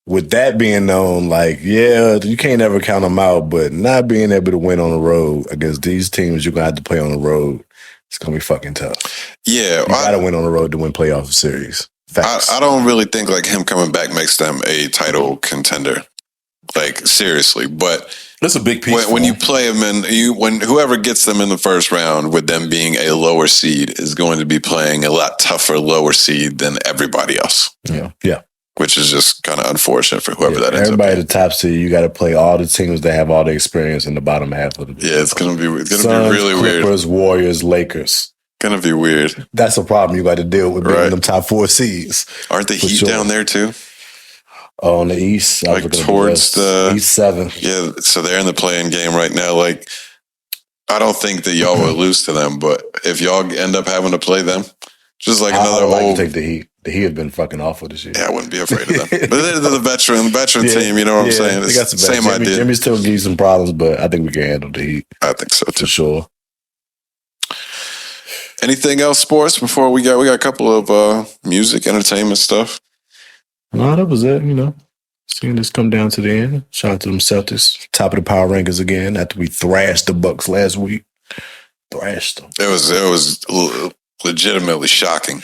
with that being known, like, yeah, you can't ever count them out, but not being able to win on the road against these teams you're going to have to play on the road, it's going to be fucking tough. Yeah. You got to win on the road to win playoff series. I don't really think like him coming back makes them a title contender. Like, seriously. But that's a big piece. When you play them when whoever gets them in the first round with them being a lower seed is going to be playing a lot tougher lower seed than everybody else. Yeah. Yeah. Which is just kind of unfortunate for whoever that is. Everybody at the top seed, you got to play all the teams that have all the experience in the bottom half of the Yeah, it's gonna be really weird. Clippers, Warriors, Lakers. Gonna be weird. That's a problem you got to deal with being in them top 4 seeds. Aren't the Heat down there too? Oh, on the East, like towards the East 7. Yeah, so they're in the play-in game right now. Like, I don't think that y'all will lose to them, but if y'all end up having to play them, just like another I would take the Heat. The Heat have been fucking awful this year. Yeah, I wouldn't be afraid of them. But they're the veteran team, you know what I'm saying? They got some same idea. Jimmy still gives you some problems, but I think we can handle the Heat. I think so too. For sure. Anything else, sports, before we got a couple of music, entertainment stuff? No, that was it, Seeing this come down to the end. Shout out to them Celtics. Top of the power rankings again after we thrashed the Bucks last week. Thrashed them. It was legitimately shocking.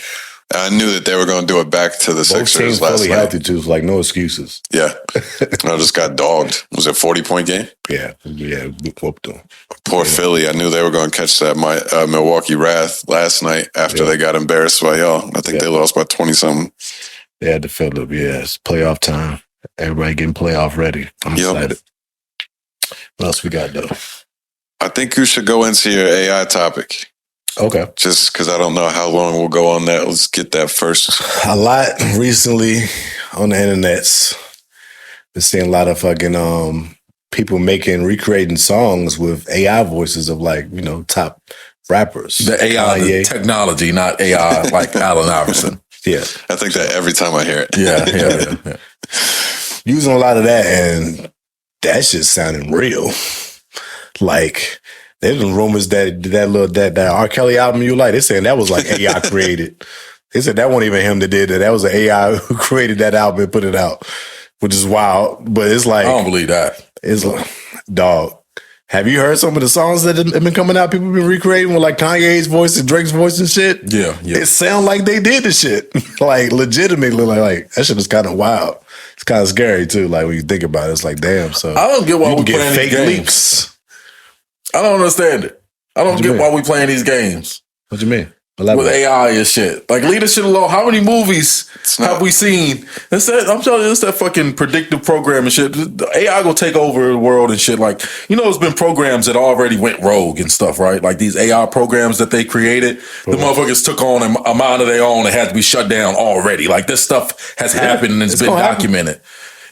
I knew that they were going to do it back to the Both Sixers teams last fully night. healthy too, so like no excuses. Yeah. I just got dogged. Was it a 40-point game? Yeah, we whooped them. Poor Philly. I knew they were going to catch that Milwaukee wrath last night after they got embarrassed by y'all. I think they lost by 20-something. They had to fill up. Yeah, it's playoff time. Everybody getting playoff ready. I'm excited. What else we got, though? I think you should go into your AI topic. Okay. Just because I don't know how long we'll go on that. Let's get that first. A lot recently on the internets. Been seeing a lot of fucking people recreating songs with AI voices of top rappers. The AI, the technology, not AI like Allen Iverson. Yeah. I think that every time I hear it. Yeah. Using a lot of that, and that shit sounding real. Like, there's been rumors that R. Kelly album you like, they're saying that was like AI created. They said that wasn't even him that did it. That was an AI who created that album and put it out, which is wild. But it's like, I don't believe that. It's like, dog. Have you heard some of the songs that have been coming out? People have been recreating with like Kanye's voice and Drake's voice and shit. Yeah. It sounds like they did the shit. Like legitimately, like that shit is kind of wild. It's kind of scary too. Like when you think about it, it's like, damn. So I don't get why we playing fake these games. leaks. I don't understand it. I don't get why we playing these games. What you mean? With AI and shit. Like, leave this shit alone. How many movies have we seen? I'm telling you, it's that fucking predictive program and shit. The AI gonna take over the world and shit. Like, there's been programs that already went rogue and stuff, right? Like these AI programs that they created, the motherfuckers took on a mind of their own and had to be shut down already. Like, this stuff has happened and it's been documented.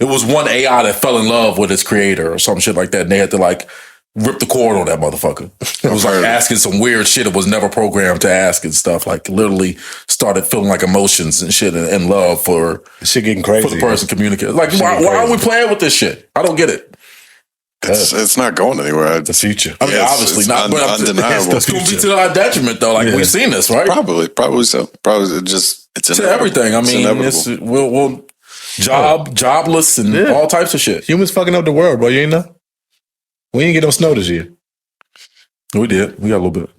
It was one AI that fell in love with its creator or some shit like that. And they had to rip the cord on that motherfucker. It was like asking some weird shit it was never programmed to ask and stuff. Like, literally started feeling like emotions and shit and love for shit getting crazy for the person communicating. Like, why are we playing with this shit? I don't get it. It's not going anywhere. The future. I mean, obviously not, but undeniable. It's going to be to our detriment, though. Like, we've seen this, right? Probably so. Probably it's to everything. I mean, we'll jobless and all types of shit. Humans fucking up the world, bro. You ain't know. We ain't get no snow this year. We did. We got a little bit.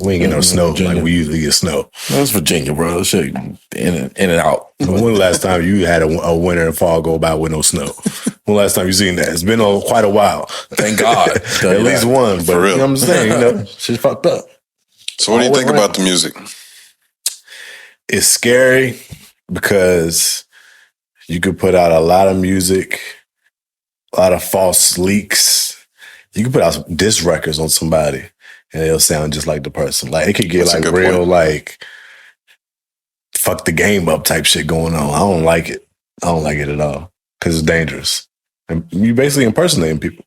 We ain't get no snow like we usually get snow. That's Virginia, bro. That shit in and out. When the last time you had a winter and fall go by with no snow? When the last time you seen that? It's been quite a while. Thank God. At least one. But for real. You know what I'm saying? Shit's fucked up. So what do you think about the music? It's scary because you could put out a lot of music a lot of false leaks. You can put out some diss records on somebody and it'll sound just like the person. Like it could get like real point. Like fuck the game up type shit going on. I don't like it. I don't like it at all because it's dangerous. And you basically impersonating people.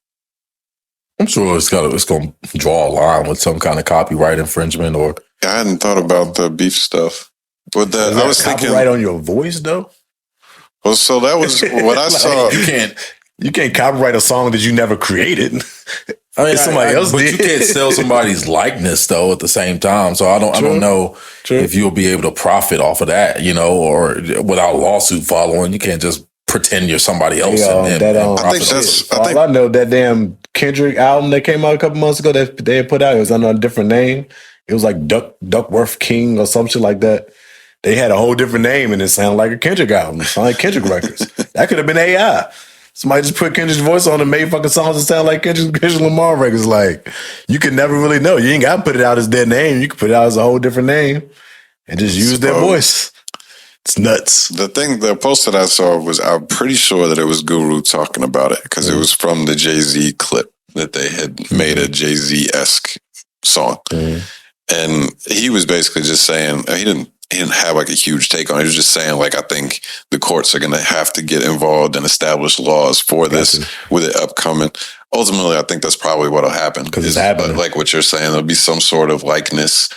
I'm sure it's going to draw a line with some kind of copyright infringement or. I hadn't thought about the beef stuff. But that I was thinking copyright on your voice though. Well, so that was what I saw. You can't copyright a song that you never created. I mean, somebody else, but you can't sell somebody's likeness though at the same time. So I don't know if you'll be able to profit off of that, or without a lawsuit following. You can't just pretend you're somebody else. I know that damn Kendrick album that came out a couple months ago that they had put out. It was under a different name. It was like Duckworth King or some shit like that. They had a whole different name and it sounded like a Kendrick album. It sounded like Kendrick records. That could have been AI. Somebody just put Kendrick's voice on and made fucking songs that sound like Kendrick Lamar records. Like, you can never really know. You ain't got to put it out as their name. You can put it out as a whole different name and just use their voice. It's nuts. The post that I saw I'm pretty sure that it was Guru talking about it because it was from the Jay-Z clip that they had made a Jay-Z-esque song. And he was basically just saying, he didn't have like a huge take on it. He was just saying, like, I think the courts are going to have to get involved and establish laws for this with it upcoming. Ultimately, I think that's probably what'll happen. Because it's happening. Like what you're saying, there'll be some sort of likeness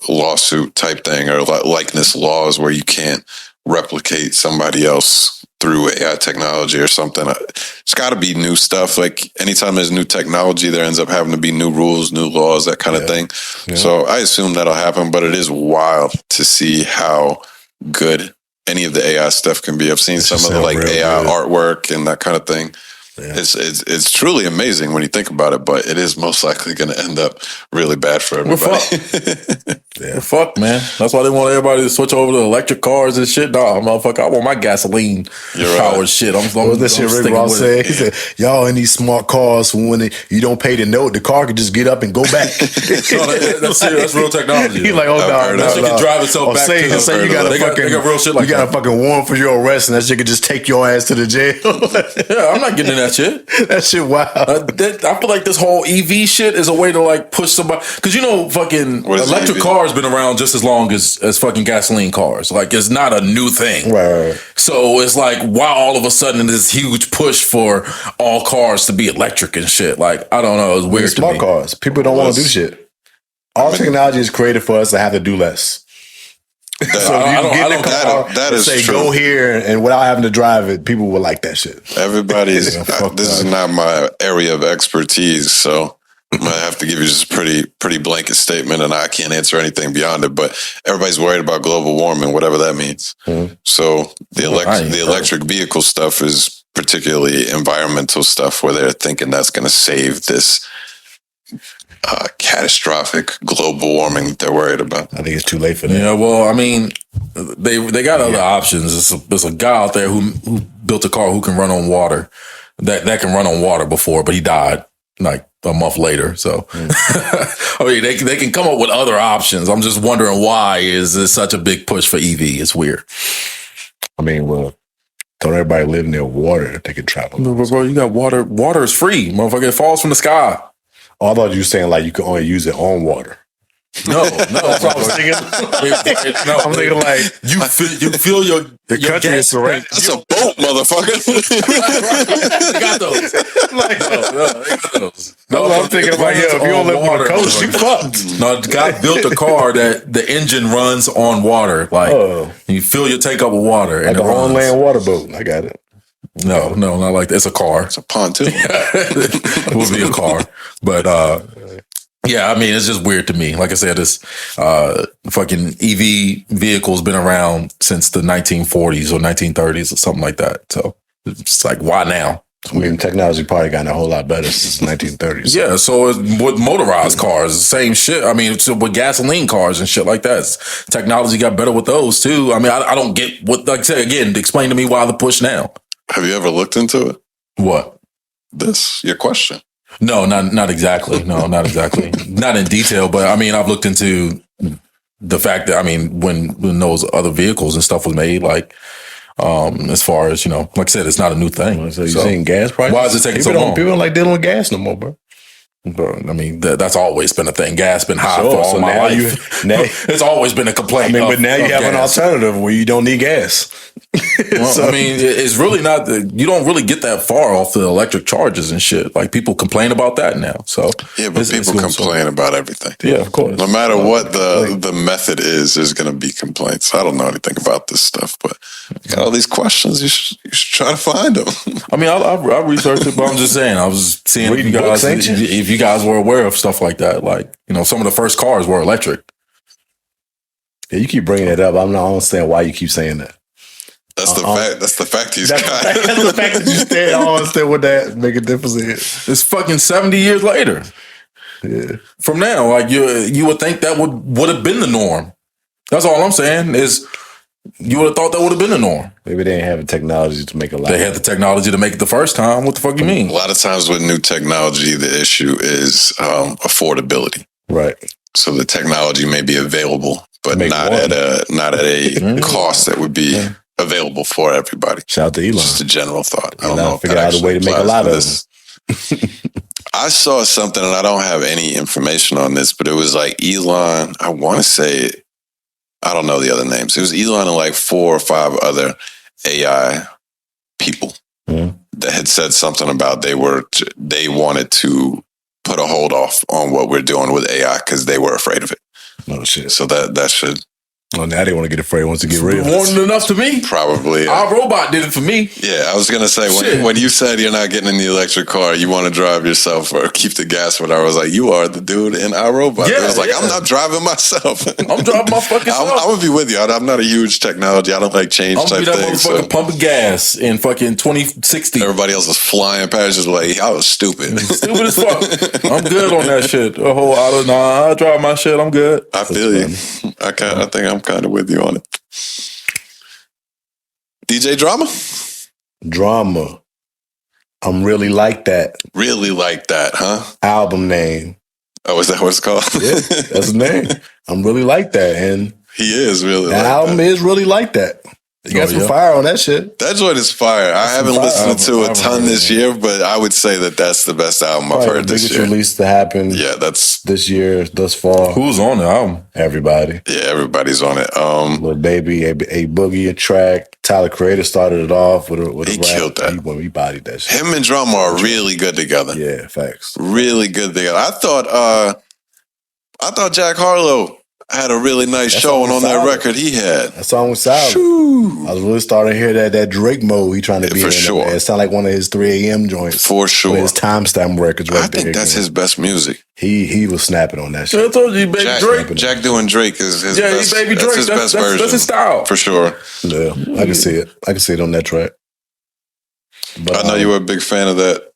lawsuit type thing or likeness laws where you can't replicate somebody else through AI technology or something. It's got to be new stuff. Like anytime there's new technology, there ends up having to be new rules, new laws, that kind of thing. Yeah. So I assume that'll happen, but it is wild to see how good any of the AI stuff can be. I've seen some of the like AI artwork and that kind of thing. Yeah. It's truly amazing when you think about it, but it is most likely going to end up really bad for everybody. We're fucked, man. That's why they want everybody to switch over to electric cars and shit. Dog, motherfucker, I want my gasoline powered shit. What was that shit Rick Ross said? He said, y'all in these smart cars, when you don't pay the note, the car can just get up and go back. That's real technology. He's like, that shit can drive itself back. Say you got real shit like you got a fucking warrant for your arrest, and that shit can just take your ass to the jail. Yeah, I'm not getting in that shit. That shit wild. I feel like this whole EV shit is a way to like push somebody, because fucking electric cars been around just as long as fucking gasoline cars. Like, it's not a new thing. Right. So it's like, why all of a sudden this huge push for all cars to be electric and shit? Like, I don't know. It's weird. Smart cars. People don't want to do shit. All technology is created for us to have to do less. So if you get in the car and say, true. Go here, and without having to drive it, people will like that shit. Everybody's, this is not my area of expertise, so I'm going to have to give you just a pretty blanket statement, and I can't answer anything beyond it, but everybody's worried about global warming, whatever that means. Mm-hmm. So the electric vehicle stuff is particularly environmental stuff where they're thinking that's going to save this catastrophic global warming that they're worried about. I think it's too late for that. Yeah, well, I mean, they got other options. There's a guy out there who built a car who can run on water, that can run on water before, but he died like a month later. So, I mean, they can come up with other options. I'm just wondering why is this such a big push for EV? It's weird. I mean, well, don't everybody live near water if they can travel? No, bro, you got water. Water is free, motherfucker. It falls from the sky. Oh, I thought you were saying like you can only use it on water. No, that's what I was thinking. I'm thinking like you feel your country is surrounded. That's a boat, motherfucker. They got those. They got those. No, I'm thinking about if you don't live on the coast, you fucked. No, the guy built a car that the engine runs on water. Like you fill your tank up with water, like an on-land water boat. I got it. No, not like that. It's a car. It's a pontoon. It would be a car. But yeah, I mean, it's just weird to me. Like I said, this fucking EV vehicle's been around since the 1940s or 1930s or something like that. So it's like, why now? I mean, technology probably gotten a whole lot better since the 1930s. Yeah, so with motorized cars, the same shit. I mean, so with gasoline cars and shit like that, technology got better with those too. I mean, I don't get what, like I said, again, explain to me why the push now. Have you ever looked into it? What? Your question. No, not exactly. No, not exactly. Not in detail, but I mean, I've looked into the fact that, I mean, when those other vehicles and stuff was made, like As far as, like I said, it's not a new thing. So you're seeing gas prices? Why is it taking so long? People don't like dealing with gas no more, bro. But, I mean, that's always been a thing. Gas been high for all my life. It's always been a complaint. But now you have an alternative where you don't need gas. Well, I mean, it's really not. You don't really get that far off the electric charges and shit. Like, people complain about that now. So yeah, but people complain about everything. Yeah, of course. No matter what the method is, there's going to be complaints. I don't know anything about this stuff, but you got all these questions. You should try to find them. I mean, I researched it, but I'm just saying. I was seeing if you guys were aware of stuff like that. Like, some of the first cars were electric. Yeah, you keep bringing it up. I don't understand why you keep saying that. That's the fact. That's the fact he's got. That's the fact that you stand. I don't understand what that make a difference is. It's fucking 70 years later. Yeah. From now, like you would think that would have been the norm. That's all I'm saying is you would have thought that would have been the norm. Maybe they didn't have the technology to make a lot. They had the technology to make it the first time. What the fuck you mean? A lot of times with new technology, the issue is affordability. Right. So the technology may be available, but not at a cost that would be available for everybody. Shout out to Elon. Just a general thought. I don't know. Figure out a way to make a lot of this. I saw something, and I don't have any information on this, but it was like Elon. I want to say, I don't know the other names. It was Elon and like 4 or 5 other AI people that had said something about they wanted to put a hold off on what we're doing with AI because they were afraid of it. Oh shit! So that should. Well, now they want to get afraid once it get real. Warning enough to me. Probably. Our robot did it for me. Yeah, I was going to say, when you said you're not getting in the electric car, you want to drive yourself or keep the gas, whatever, I was like, you are the dude in our robot. Yeah, I was like, I'm not driving myself. I'm driving my fucking self. I'm going to be with you. I'm not a huge technology. I don't like change type things. I'm going to be that motherfucking pumping gas in fucking 2060. Everybody else is flying past just like, I was stupid. Stupid as fuck. I'm good on that shit. I drive my shit. I'm good. I feel you. I think I'm kind of with you on it. DJ Drama? I'm really like that. Really like that, huh? Album name. Oh, is that what it's called? Yeah, that's the name. I'm really like that. And he is really that. Album is really like that. You got some fire on that shit. That joint is fire. I haven't listened to a ton this year, but I would say that that's the best album I've heard this year. Biggest release to happen. Yeah, that's this year thus far. Who's on the album? Everybody. Yeah, everybody's on it. Lil Baby, a Boogie, a track. Tyler Creator started it off with a he rap. Killed that. He bodied that shit. Him and Drama are really good together. Yeah, facts. Really good together. I thought Jack Harlow had a really nice showing on that record he had. That song was solid. Shoo. I was really starting to hear that Drake mode he trying to be in. For sure. It sounded like one of his 3 a.m. joints. For sure. His timestamp records I think that's his best music. He was snapping on that shit. I told you, baby Drake. Jack doing Drake is his best. Yeah, baby Drake. That's his best version. That's his style. For sure. Yeah, I can see it. I can see it on that track. But I know you were a big fan of that.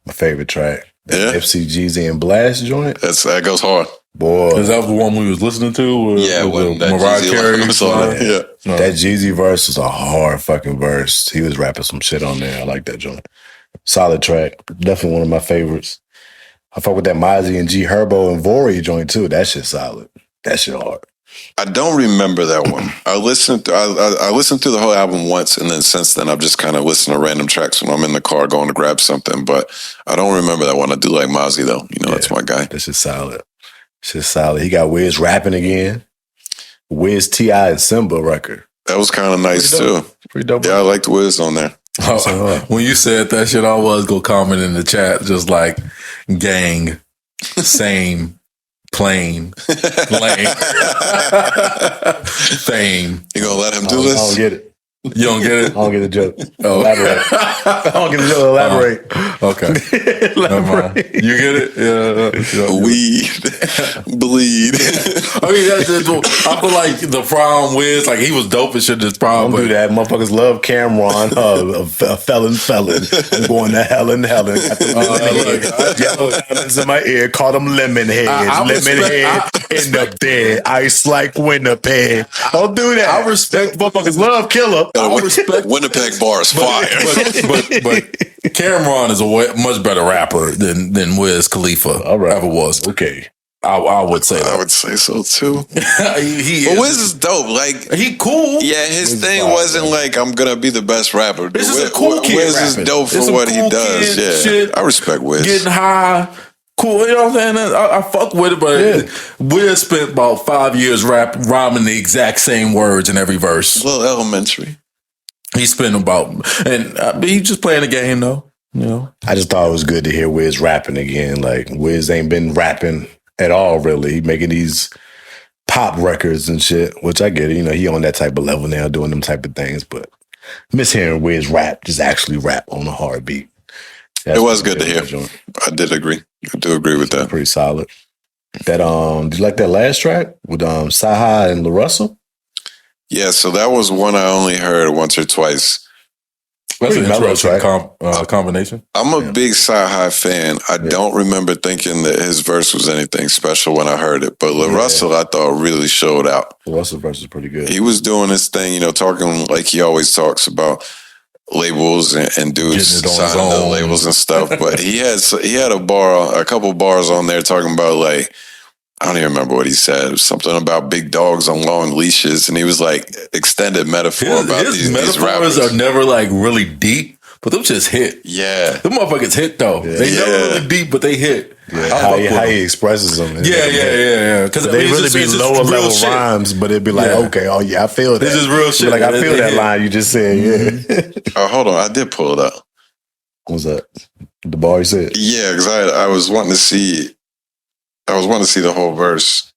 My favorite track. Yeah. FC Jeezy and Blast joint. That goes hard. Boy. Is that the one we was listening to? Yeah, when that Mariah Carey was on it. Yeah. That Jeezy verse was a hard fucking verse. He was rapping some shit on there. I like that joint. Solid track. Definitely one of my favorites. I fuck with that Mozzie and G Herbo and Vori joint too. That shit solid. That shit hard. I don't remember that one. I listened to the whole album once, and then since then I've just kind of listened to random tracks when I'm in the car going to grab something. But I don't remember that one. I do like Mozzie though. That's my guy. That shit's solid. Shit's solid. He got Wiz rapping again. Wiz, T.I. and Simba record. That was kind of nice too. Pretty dope. Yeah, I liked Wiz on there. When you said that shit, I was gonna comment in the chat just like gang, same, plain, lame, fame. You gonna let him do this? I don't get it. You don't get it? I don't get the joke. Elaborate. I don't get the joke. Elaborate. Okay. Elaborate. You get it? Yeah. Weed. Bleed. I mean, I feel like the prom Wiz, like he was dope as shit this prom. Don't do that. Motherfuckers love Cameron, a felon. I'm going to Helen. Got the yellow diamonds in my ear. Call them lemon heads. Lemon head in the bed. Ice like Winnipeg. Don't do that. I respect motherfuckers love Killer. I respect Winnipeg bar is fire. But Cameron is a much better rapper than Wiz Khalifa ever was. Okay. I would say that. I would say so too. he But Wiz is dope. Like, he cool. Yeah, his Wiz thing fire, wasn't like I'm gonna be the best rapper. This is a cool kid. Wiz is dope for what he does. Yeah, shit, I respect Wiz. Getting high, cool. You know what I'm saying? I fuck with it, but Wiz spent about 5 years rhyming the exact same words in every verse. A little elementary. He spent and he's just playing the game though. You know, I just thought it was good to hear Wiz rapping again. Like, Wiz ain't been rapping at all, really. He making these pop records and shit, which I get it. You know, he on that type of level now, doing them type of things. But miss hearing Wiz rap, just actually rap on a hard beat. It was good to hear. I did agree. I do agree with that. Pretty solid. That did you like that last track with Saha and La Russell? Yeah, so that was one I only heard once or twice. That's an interesting combination. I'm a big Sci-Hi fan. I don't remember thinking that his verse was anything special when I heard it, but La Russell I thought really showed out. La Russell verse is pretty good. He was doing his thing, you know, talking like he always talks about labels and dudes signing the labels and stuff. But he had a couple bars on there talking about, like, I don't even remember what he said. It was something about big dogs on long leashes, and he was like extended metaphor about his these metaphors rappers are never like really deep, but them just hit. Yeah, them motherfuckers hit though. Yeah. They never really deep, but they hit. Yeah, how he expresses them. Yeah. Because they really be lower level rhymes, but it'd be like, okay, oh yeah, I feel that. This is real shit. Like, I feel that line you just said. Yeah. Oh, hold on, I did pull it up. What was that? The bar you said? Yeah, because I was wanting to see. I was wanting to see the whole verse.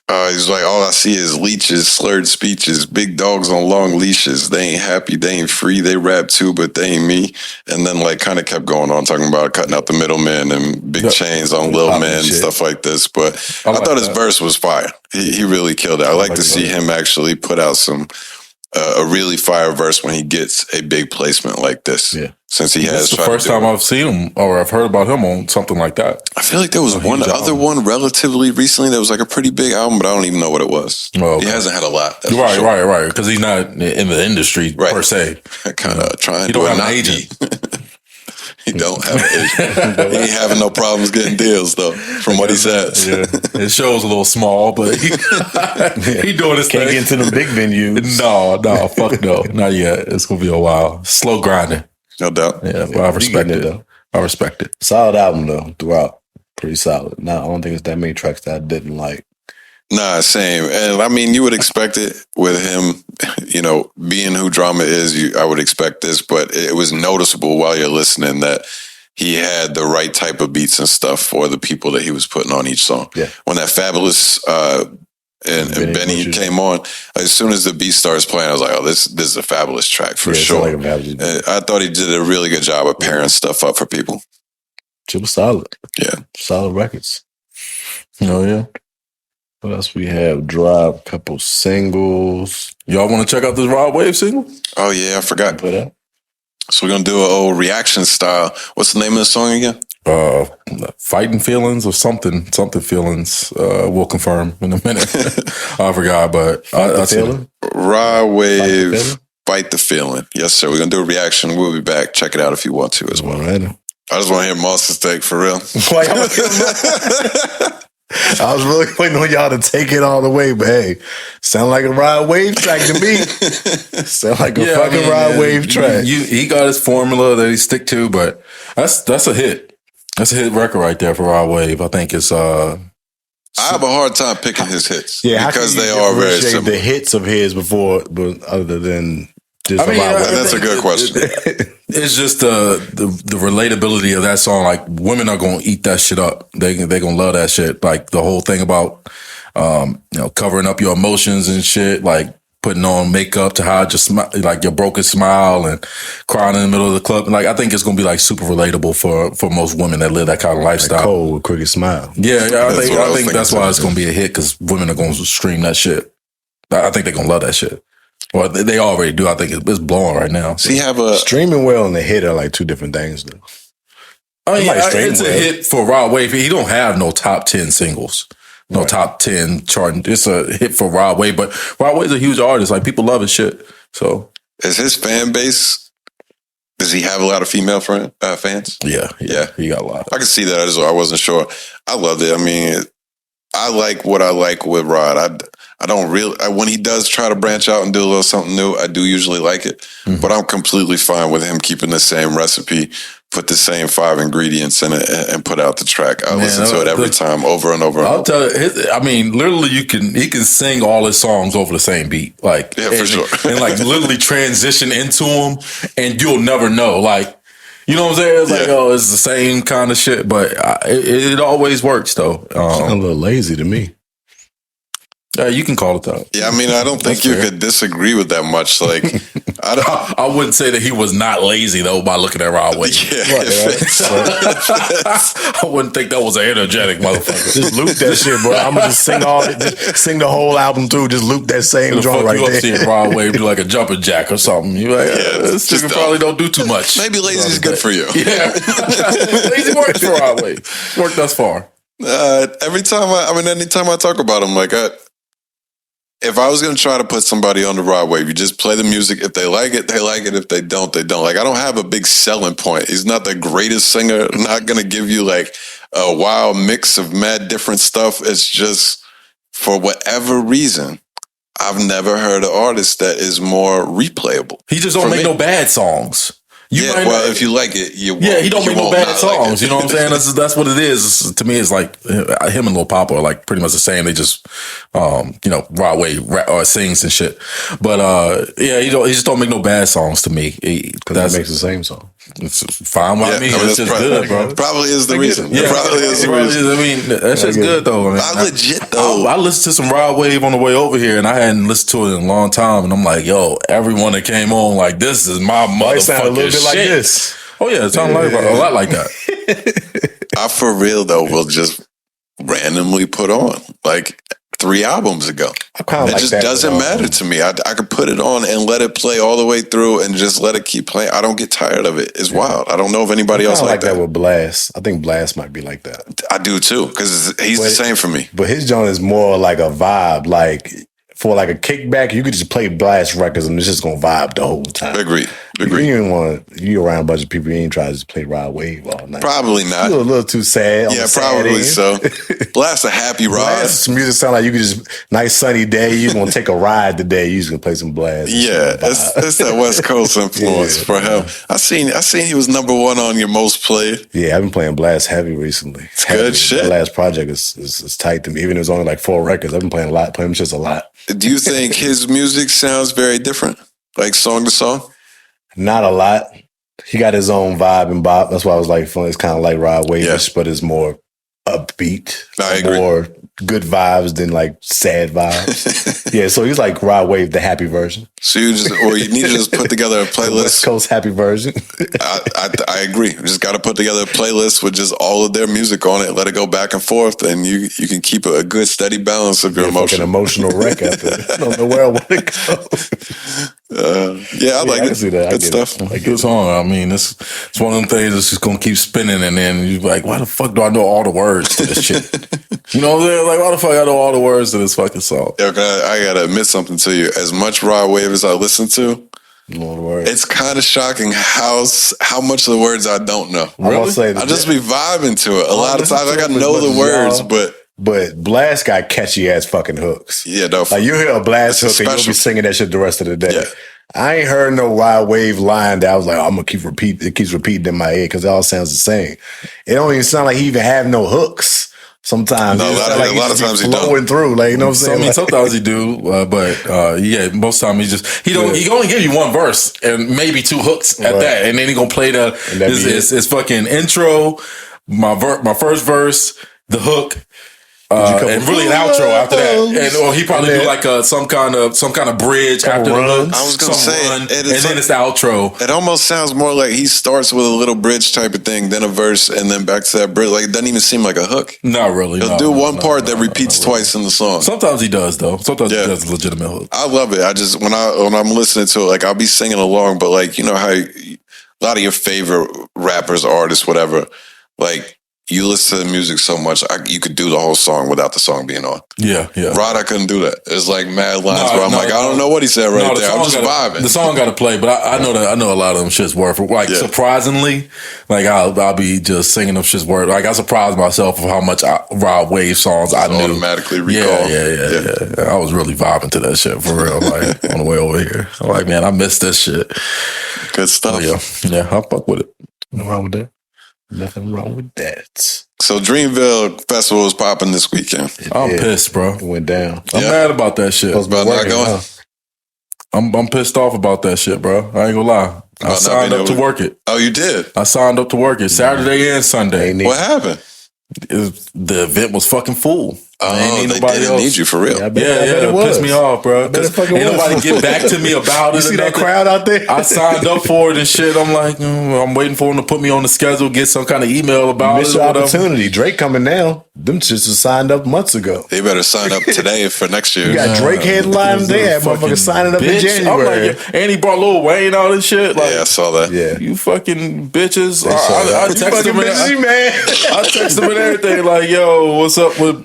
He's like, all I see is leeches, slurred speeches, big dogs on long leashes. They ain't happy, they ain't free. They rap too, but they ain't me. And then like kind of kept going on talking about cutting out the middleman and big chains on little men and stuff like this. But I thought his verse was fire. He really killed it. I like to see him actually put out a really fire verse when he gets a big placement like this. Yeah. Since he has the first time I've seen him or I've heard about him on something like that. I feel like there was one other one relatively recently that was like a pretty big album, but I don't even know what it was. Oh, okay. He hasn't had a lot. Right. Because he's not in the industry per se. Kind of trying. He don't have an agent. He don't have an agent. He ain't having no problems getting deals though, from what he says. Yeah. His show's a little small, but he doing his thing. Can't get into the big venues. No, fuck no, not yet. It's gonna be a while. Slow grinding. No doubt. Yeah, but I respect it though. I respect it. Solid album though, throughout. Pretty solid. I don't think it's that many tracks that I didn't like. Nah, same. And I mean, you would expect it with him, you know, being who Drama is. I would expect this, but it was noticeable while you're listening that he had the right type of beats and stuff for the people that he was putting on each song. Yeah. When that Fabulous and Benny came on, as soon as the beat starts playing, I was like, oh, this is a Fabulous track for sure. Like I thought he did a really good job of pairing stuff up for people. It was solid. Yeah. Solid records. Oh, yeah. What else we have? Drop, couple singles. Y'all want to check out this Rod Wave single? Oh, yeah, I forgot. Put up. So we're going to do an old reaction style. What's the name of the song again? Fighting Feelings or something feelings. We'll confirm in a minute. I forgot, but I feeling. Raw Wave, Fight the Feeling. Yes, sir. We're gonna do a reaction. We'll be back. Check it out if you want to as well. Right. I just want to hear Monster's take for real. I was really waiting on y'all to take it all the way, but hey, sound like a Rod Wave track to me. Sound like a fucking Rod Wave track. He got his formula that he stick to, but that's a hit. That's a hit record right there for Rod Wave. I think it's I have a hard time picking his hits. Yeah, because they are very similar. The hits of his before, but other than just that's a good question. It's just the relatability of that song. Like, women are gonna eat that shit up. They gonna love that shit. Like the whole thing about covering up your emotions and shit. Like putting on makeup to hide your like your broken smile and crying in the middle of the club. And like, I think it's gonna be like super relatable for most women that live that kind of lifestyle. Like Cole with Crooked Smile. Yeah, I think that's why it's gonna be a hit, because women are gonna stream that shit. I think they're gonna love that shit. Well, they already do. I think it's blowing right now. So you have a streaming well and the hit are like two different things, though. I mean, it's a hit for Rod Wave. He don't have no top 10 singles, no top 10 charting. It's a hit for Rod Wave, but Rod Wave's a huge artist. Like, people love his shit. So is his fan base Does he have a lot of female fans? Yeah, he got a lot. I can see that. I wasn't sure. I loved it. I mean, I like what I like with Rod. I don't really, when he does try to branch out and do a little something new, I do usually like it. Mm-hmm. But I'm completely fine with him keeping the same recipe, put the same 5 ingredients in it, and put out the track. I listen to it every time, over and over. I'll tell you, I mean, literally, he can sing all his songs over the same beat, like for sure, and like literally transition into them, and you'll never know, like. You know what I'm saying? It's like, it's the same kind of shit, but it always works, though. A little lazy to me. You can call it that. Yeah, I mean, I don't think you could disagree with that much. Like, I wouldn't say that he was not lazy, though, by looking at Rod Wave. Yeah, I wouldn't think that was an energetic motherfucker. Just loop that shit, bro. I'm gonna just sing the whole album through. Just loop that same joint right there. You up seeing Rod Wave do like a jumping jack or something. You like, this nigga probably don't do too much. Maybe lazy is good for you. Yeah, lazy works for Rod Wave. Worked thus far. Anytime I talk about him, like if I was going to try to put somebody on the Rod Wave, you just play the music. If they like it, they like it. If they don't, they don't. Like, I don't have a big selling point. He's not the greatest singer. I'm not going to give you like a wild mix of mad different stuff. It's just, for whatever reason, I've never heard an artist that is more replayable. He just don't make no bad songs. If you like it, you won't. Yeah, he don't make no bad songs. Like you know what I'm saying? That's what it is. To me, it's like him and Lil Papa are like pretty much the same. They just, Rod Wave sings and shit. But he just don't make no bad songs to me. Because he makes the same song. It's fine. I mean, it's just good, bro. Probably is the reason. Yeah, probably is the reason. I mean, that shit's good though. I legit though. I listened to some Rod Wave on the way over here, and I hadn't listened to it in a long time. And I'm like, yo, everyone that came on, like, this is my motherfucking a little bit shit. Like this. Oh yeah, it sounds like a lot like that. I for real though will just randomly put on like 3 albums ago. It just doesn't matter to me. I could put it on and let it play all the way through and just let it keep playing. I don't get tired of it. It's wild. I don't know if anybody else like that. With Blast. I think Blast might be like that. I do too, because he's the same for me. But his joint is more like a vibe. Like, for like a kickback, you could just play Blast records and it's just gonna vibe the whole time. Agreed. You ain't want you around a bunch of people. You ain't try to just play Rod Wave all night. Probably not. You're a little too sad. Yeah, probably so. Blast a happy ride. Blast music sound like you could just nice sunny day. You gonna take a ride today. You just gonna play some Blast. Yeah, it's that West Coast influence for him. I seen he was number 1 on your most played. Yeah, I've been playing Blast heavy recently. It's good shit. The last project is tight to me. Even though it's only like 4 records, I've been playing him just a lot. Do you think his music sounds very different, like song to song? Not a lot. He got his own vibe and bop. That's why I was like, it's kind of like Rod Wave-ish, but it's more upbeat. I agree. More good vibes than like sad vibes. Yeah, so he's like Rod Wave, the happy version. So you need to just put together a playlist. West Coast happy version. I agree. You just got to put together a playlist with just all of their music on it. Let it go back and forth, and you can keep a good steady balance of your emotion. An emotional wreck after. I don't know where I want to go. I like it. I see that. Good stuff. Like good song. I mean, it's one of them things that's just gonna keep spinning, and then you're like, why the fuck do I know all the words to this shit? You know what I'm saying? Like, why the fuck I know all the words to this fucking song? Yeah, I gotta admit something to you. As much Rod Wave as I listen to, it's kind of shocking how much of the words I don't know. Really? I just be vibing to it. A lot of times I gotta know the words, But Blast got catchy ass fucking hooks. Yeah, no. Like you hear a Blast hook and you'll be singing that shit the rest of the day. Yeah. I ain't heard no Rod Wave line that I was like, I'm gonna keep repeating. It keeps repeating in my head because it all sounds the same. It don't even sound like he even have no hooks. Sometimes, no, a lot of times he flowing through. Like, you know what I'm saying? I mean, sometimes he do, but most time he only give you 1 verse and maybe 2 hooks at that, and then he gonna play his fucking intro, my first verse, the hook. And really an outro after that, or he probably do like some kind of bridge after the hook. I was gonna say, and then it's the outro. It almost sounds more like he starts with a little bridge type of thing, then a verse, and then back to that bridge. Like it doesn't even seem like a hook. Not really. He'll do one part that repeats twice in the song. Sometimes he does though. Sometimes he does a legitimate hook. I love it. I just when I'm listening to it, like I'll be singing along, but like you know how a lot of your favorite rappers, artists, whatever, like. you listen to the music so much, you could do the whole song without the song being on. Yeah. Rod, I couldn't do that. It's like mad lines where I'm like, I don't know what he said there. I'm just vibing. The song got to play, but I know a lot of them shits worth it. Like surprisingly, like I'll be just singing them shits worth. Like I surprised myself of how much Rod Wave songs I knew. Automatically recall. Yeah. I was really vibing to that shit for real. Like on the way over here, I'm like, man, I missed this shit. Good stuff. Yeah, I'll fuck with it. Nothing wrong with that. Nothing wrong with that. So Dreamville Festival is popping this weekend. I'm pissed, bro. It went down. I'm mad about that shit. About not going? I'm pissed off about that shit, bro. I ain't gonna lie. I signed up to work it. Oh, you did? I signed up to work it Saturday and Sunday. What happened? The event was fucking full. Oh, they didn't need you for real. Yeah, it pissed me off, bro. Ain't nobody get back to me about it. You see that crowd out there? I signed up for it and shit. I'm like, I'm waiting for them to put me on the schedule, get some kind of email about it. Missed your opportunity. Drake coming now. Them shits was signed up months ago. They better sign up today for next year. You got Drake headlining there. Motherfucker signing up in January. Like, and he brought Lil Wayne out and shit. Like, I saw that. Yeah. You fucking bitches. I texted him and everything. Like, yo, what's up with,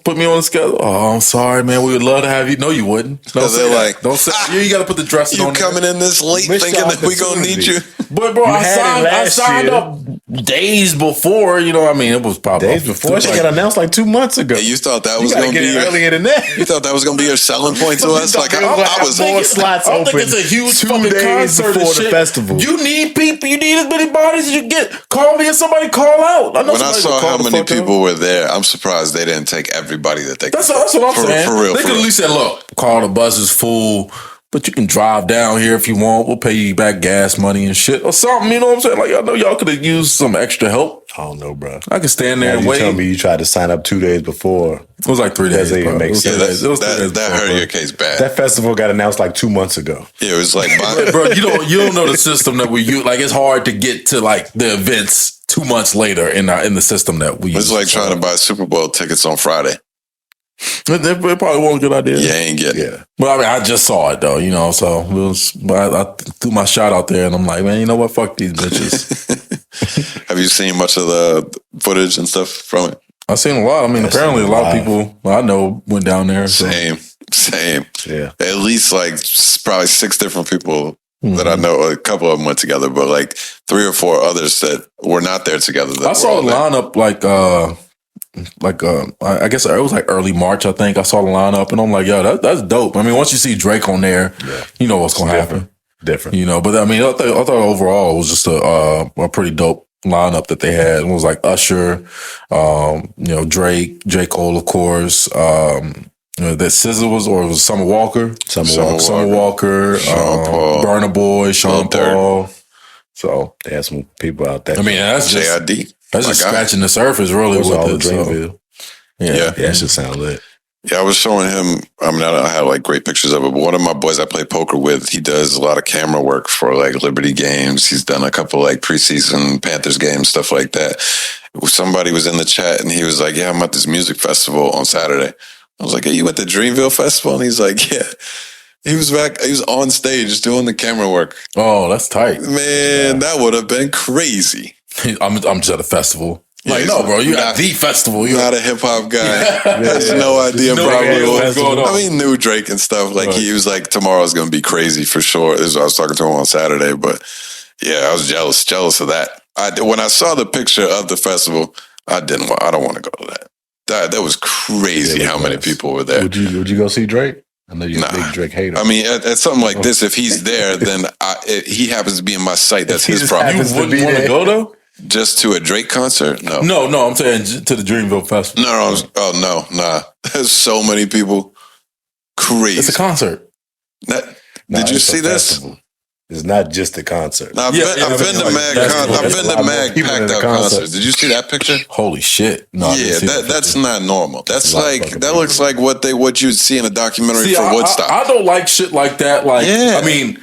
put me on the schedule. Oh, I'm sorry, man. We would love to have you. No, you wouldn't. Don't say that. Don't say you got to put the dressing on. You coming in this late thinking that we gonna need you. But bro, I signed up days before. It was probably days before. She got announced like 2 months ago. You thought that was gonna be earlier than that. You thought that was gonna be your selling point to us? Like I was more slots open. I think it's a huge 2 fucking days concert before the festival. You need people. You need as many bodies as you get. Call me and somebody call out. When I saw how many people were there, I'm surprised they didn't take everybody that they. That's what I'm saying. For real. They could at least say, "Look, car the bus is full." But you can drive down here if you want. We'll pay you back gas money and shit or something. You know what I'm saying? Like, I know y'all could have used some extra help. I don't know, bro. I could stand there and wait. You tell me you tried to sign up 2 days before. It was like 3 days. That even makes sense. That hurt your case bad. That festival got announced like 2 months ago. Yeah, it was like, bro, you don't know the system that we use. Like, it's hard to get to like the events 2 months later in the system that we use. It's like trying to buy Super Bowl tickets on Friday. It probably wasn't a good idea. Yeah, ain't getting it. But I mean, I just saw it though, so it was. I threw my shot out there, and I'm like, man, you know what? Fuck these bitches. Have you seen much of the footage and stuff from it? I've seen a lot. I mean, apparently a lot of people I know went down there. So. Same. Yeah. At least like probably 6 different people that I know. A couple of them went together, but like 3 or 4 others that were not there together. I saw the lineup I guess it was like early March, I think. I saw the lineup and I'm like, yo, that's dope. I mean, once you see Drake on there, you know what's going to happen. Different. But I mean, I thought overall it was just a pretty dope lineup that they had. It was like Usher, Drake, J. Cole, of course. That SZA was Summer Walker. Summer Walker, Burna Boy, Sean Paul. So they had some people out there. I mean, that's just JID. That's just scratching the surface, really. With all it, Dreamville. Yeah, that should sound lit. Yeah, I was showing him. I mean, I don't have like great pictures of it, but one of my boys I play poker with, he does a lot of camera work for like Liberty games. He's done a couple like preseason Panthers games, stuff like that. Somebody was in the chat and he was like, "Yeah, I'm at this music festival on Saturday." I was like, "Hey, you at the Dreamville Festival?" And he's like, "Yeah." He was on stage doing the camera work. Oh, that's tight. Man, that would have been crazy. I'm just at a festival. Like, no, bro, you're at the festival. You're not a hip hop guy. Has no idea probably what's going on. I mean, knew Drake and stuff. Like, he was like, tomorrow's going to be crazy for sure. I was talking to him on Saturday, but yeah, I was jealous of that. When I saw the picture of the festival, I don't want to go to that. That was crazy how many people were there. Would you go see Drake? I know you're a big Drake hater. I mean, at something like this, if he's there, then he happens to be in my sight. That's his problem. You wouldn't want to go though? Just to a Drake concert? No. No, I'm saying to the Dreamville Festival. No. There's so many people. Crazy. It's a concert. Did you see this? Festival. It's not just a concert. I've been to Mag packed out concerts. Did you see that picture? Holy shit! No, that's not normal. That's that looks like what you'd see in a documentary for Woodstock. I don't like shit like that. Like, I mean,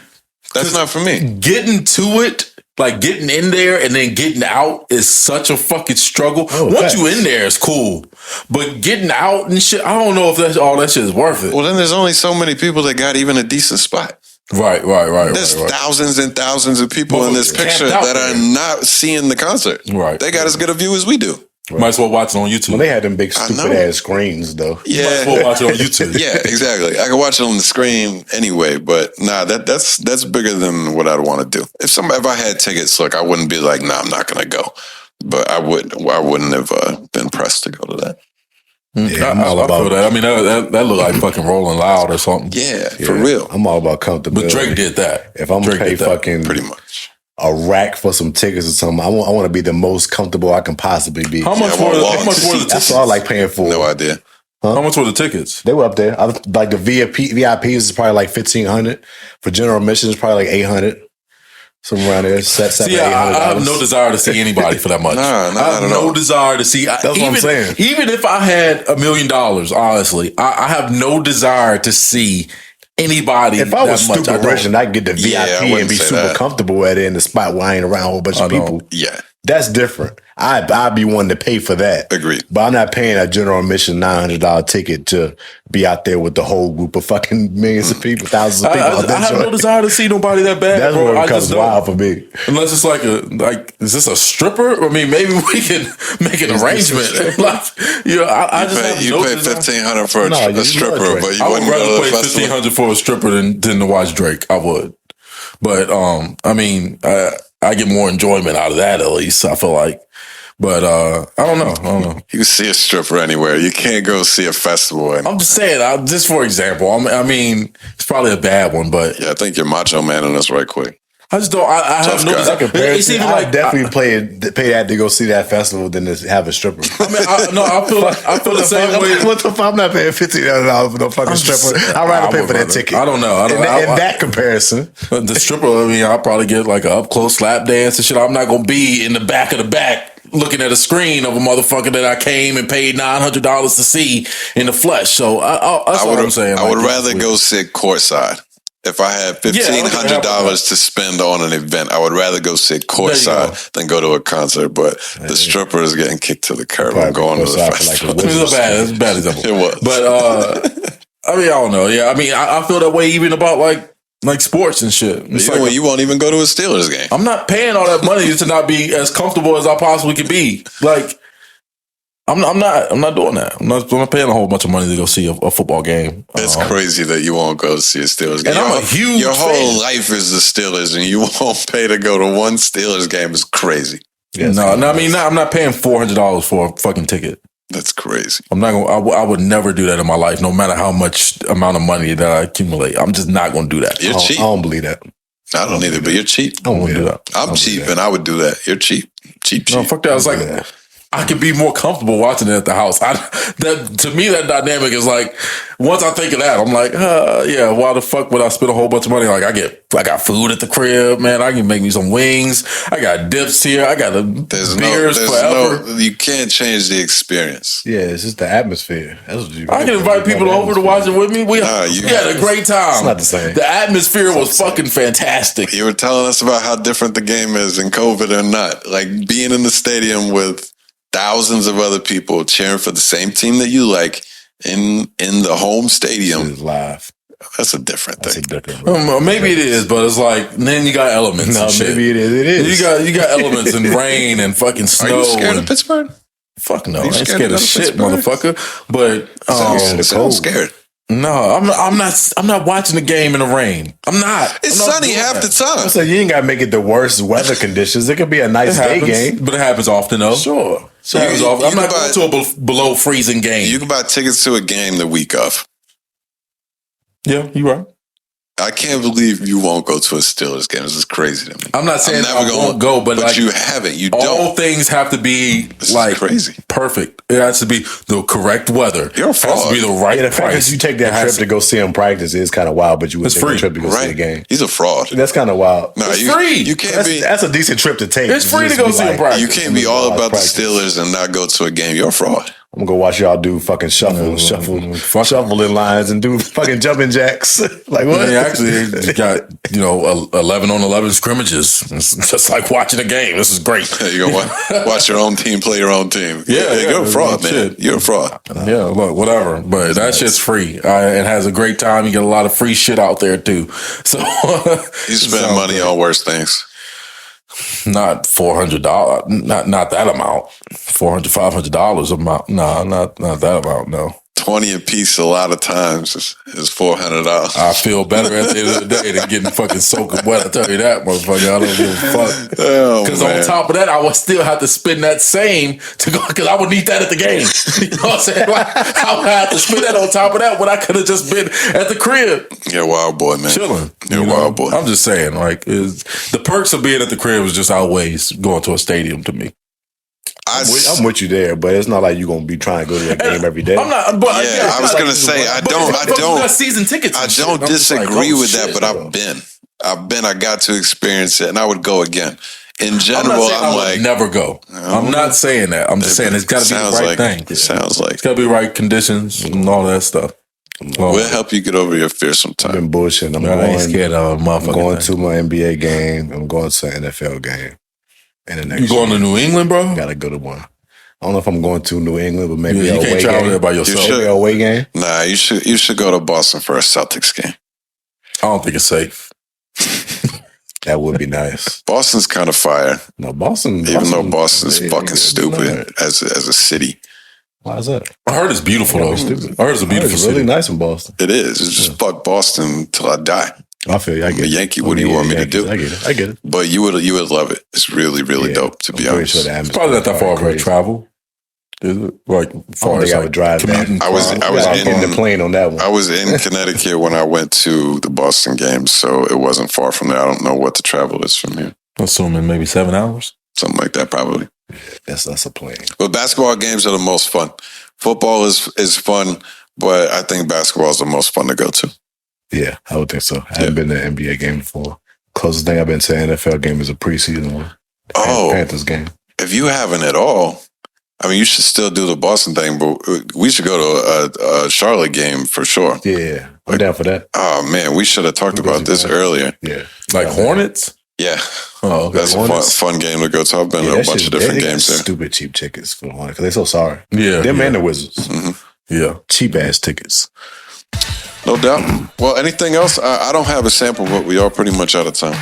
that's not for me. Getting to it, like getting in there and then getting out, is such a fucking struggle. Once you in there, it's cool, but getting out and shit, I don't know if all that shit is worth it. Well, then there's only so many people that got even a decent spot. Right. There's thousands and thousands of people in this picture that are not seeing the concert. Right. They got as good a view as we do. Right. Might as well watch it on YouTube. Well, they had them big stupid ass screens though. Yeah, might as well watch it on YouTube. Yeah, exactly. I can watch it on the screen anyway, but that's bigger than what I'd want to do. If I had tickets, look, I wouldn't be like, I'm not going to go, but I wouldn't have been pressed to go to that. Yeah, I feel that. I mean, that looked like fucking Rolling Loud or something. Yeah, for real. I'm all about comfortability. But Drake did that. If I'm pay fucking pretty much a rack for some tickets or something, I want to be the most comfortable I can possibly be. How much were the tickets? That's all I like paying for. No idea. Huh? How much were the tickets? They were up there. Like the VIPs is probably like $1,500. For general admission, it's probably like $800. Somewhere around there. See, I have no desire to see anybody for that much. I have no desire to see. That's what I'm saying. Even if I had $1 million, honestly, I have no desire to see anybody. If I was stupid rich and I could get the VIP and be super comfortable at it in the spot where I ain't around a whole bunch of people. Yeah. That's different. I'd be wanting to pay for that. Agreed. But I'm not paying a general admission $900 ticket to be out there with the whole group of fucking millions of people, thousands of people. I have no desire to see nobody that bad. That's bro. what becomes wild for me. Unless it's is this a stripper? I mean, maybe we can make an arrangement. You pay $1,500 for a stripper, but you I would wouldn't rather go pay $1,500 for a stripper than to watch Drake. I would. But I mean, I get more enjoyment out of that at least. I feel like. But I don't know. You can see a stripper anywhere. You can't go see a festival. I'm just saying, just for example. I mean, it's probably a bad one, but yeah, I think you're macho man on this right quick. I just don't. I have no comparison. I definitely pay that to go see that festival than to have a stripper. I mean, I feel the same way. What the fuck? I'm not paying $1,500 for no fucking stripper. I'd rather pay for that ticket. I don't know. In that comparison, the stripper. I mean, I'll probably get like an up close slap dance and shit. I'm not gonna be in the back of the back looking at a screen of a motherfucker that I came and paid $900 to see in the flesh. So that's what I'm saying. I would rather go sit courtside. If I had $1,500 to spend on an event, I would rather go sit courtside than go to a concert. But the stripper is getting kicked to the curb and going to the festival. It's a bad example. It was. But I mean, I don't know. Yeah, I mean, I feel that way even about like sports and shit. You won't even go to a Steelers game. I'm not paying all that money to not be as comfortable as I possibly could be. Like, I'm not doing that. I'm not paying a whole bunch of money to go see a football game. It's crazy that you won't go to see a Steelers game. And I'm a huge Your whole fan. life is the Steelers, and you won't pay to go to one Steelers game. It's crazy. Yeah, I'm not paying $400 for a fucking ticket. That's crazy. I'm not going. I would never do that in my life, no matter how much amount of money that I accumulate. I'm just not going to do that. You're cheap. I don't believe that. I don't either, but you're cheap. I don't want to do that. I'm cheap, and I would do that. You're cheap. Cheap. No, fuck that. I was like, I could be more comfortable watching it at the house. To me, that dynamic is like, once I think of that, I'm like, yeah, why the fuck would I spend a whole bunch of money? Like, I got food at the crib, man. I can make me some wings. I got dips here. I got beers forever. You can't change the experience. Yeah, it's just the atmosphere. That's what I can invite people over to watch it with me. We had a great time. It's not the same. The atmosphere was fucking fantastic. You were telling us about how different the game is in COVID or not. Like being in the stadium with thousands of other people cheering for the same team that you like in the home stadium. Live. That's a different thing. Maybe it is, but it's like then you got elements. No, and shit. maybe it is. It is. You got elements and rain and fucking snow. Are you scared of Pittsburgh? Fuck no, I ain't scared of shit, motherfucker. But I'm scared. No, I'm not watching the game in the rain. I'm not. It's sunny half the time. So you ain't got to make it the worst weather conditions. It could be a nice day game, but it happens often though. Sure. So I'm not going to a below freezing game. You can buy tickets to a game the week of. Yeah, you're right. I can't believe you won't go to a Steelers game. This is crazy to me. I'm not saying I won't go, but like, you haven't. You all don't. All things have to be crazy, perfect. It has to be the correct weather. You're a fraud. It has to be the right the fact that you take that trip to go see him practice is kind of wild, but you would take a trip to go see a game. He's a fraud. That's kind of wild. No, it's free. You can't be. That's a decent trip to take. It's free to go see him practice. You can't be all about the Steelers and not go to a game. You're a fraud. I'm gonna go watch y'all do fucking shuffling lines and do fucking jumping jacks. Like what? They actually got 11 on 11 scrimmages. It's just like watching a game. This is great. You gonna watch your own team play your own team. Yeah, you're a fraud, man. Shit. You're a fraud. Yeah, look, whatever. But that shit's free. It has a great time. You get a lot of free shit out there too. So you spend money on worse things. Not $400. Not that amount. $400, $500 amount. No, not that amount. No. 20 a piece a lot of times is $400. I feel better at the end of the day than getting fucking soaking wet. I tell you that, motherfucker. I don't give a fuck. Because on top of that, I would still have to spend that same to go, because I would need that at the game. You know what I'm saying? Like, I would have to spend that on top of that when I could have just been at the crib. You're a wild boy, man. Chilling. You're a wild boy. I'm just saying, like, the perks of being at the crib is just outweighs going to a stadium to me. I'm with you there, but it's not like you're gonna be trying to go to that game every day. I'm not. But yeah, I was gonna say I don't. Season tickets. I don't disagree with that, but I've been. I got to experience it, and I would go again. In general, I'm like never go. I'm not saying that. I'm just saying it's got to be the right thing. It sounds like it's got to be right conditions and all that stuff. We'll help you get over your fear sometime. I've been bullshitting. I ain't scared of a motherfucker. I'm going to my NBA game. I'm going to an NFL game. And the next you going to New England, bro? Gotta go to one. I don't know if I'm going to New England, but maybe you can't travel there by yourself. Maybe a away game. Nah, you should go to Boston for a Celtics game. I don't think it's safe. That would be nice. Boston's kind of fire. No, Boston. Even though Boston's fucking stupid as a city. Why is that? I heard it's beautiful though. I heard it's a beautiful city. Really nice in Boston. It is. It's just fuck Boston till I die. I feel you. I get it. Yankee, what do you want me to do? I get it. But you would love it. It's really, really dope, to be honest. Sure it's probably not that far of travel. Is it? Like far as I would drive that. I was in the plane on that one. I was in Connecticut when I went to the Boston games, so it wasn't far from there. I don't know what the travel is from here. Assuming maybe 7 hours. Something like that, probably. That's a plane. But basketball games are the most fun. Football is fun, but I think basketball is the most fun to go to. Yeah, I would think so. I haven't been to an NBA game before. Closest thing I've been to an NFL game is a preseason one. Panthers game. If you haven't at all, I mean, you should still do the Boston thing, but we should go to a Charlotte game for sure. Yeah, I'm down for that. Oh, man, we should have talked about this earlier. Yeah. Like Hornets? Yeah. Oh, okay. That's a fun game to go to. I've been to a bunch of different games there. Stupid cheap tickets for the Hornets because they're so sorry. Yeah. Them and the Wizards. Mm-hmm. Yeah. Cheap ass tickets. No doubt. Well, anything else? I don't have a sample, but we are pretty much out of time.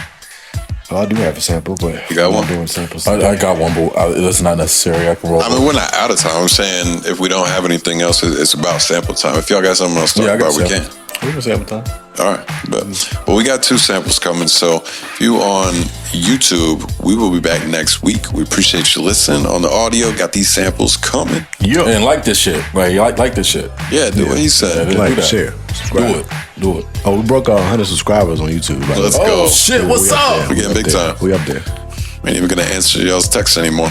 Oh, I do have a sample, but you got one? Doing samples. I got one, but it's not necessary. I can roll. I mean, we're not out of time. I'm saying if we don't have anything else, it's about sample time. If y'all got something else to talk about, we can. We can sample time. All right. Well, we got 2 samples coming. So if you on YouTube, we will be back next week. We appreciate you listening on the audio. Got these samples coming. Yeah. And like this shit. Like this shit. Yeah, do what he said. Like, share. Subscribe. Do it. Oh, we broke our 100 subscribers on YouTube. Right? Let's go. Oh, shit. What's up? We're getting big time. We up there. We ain't even going to answer y'all's texts anymore.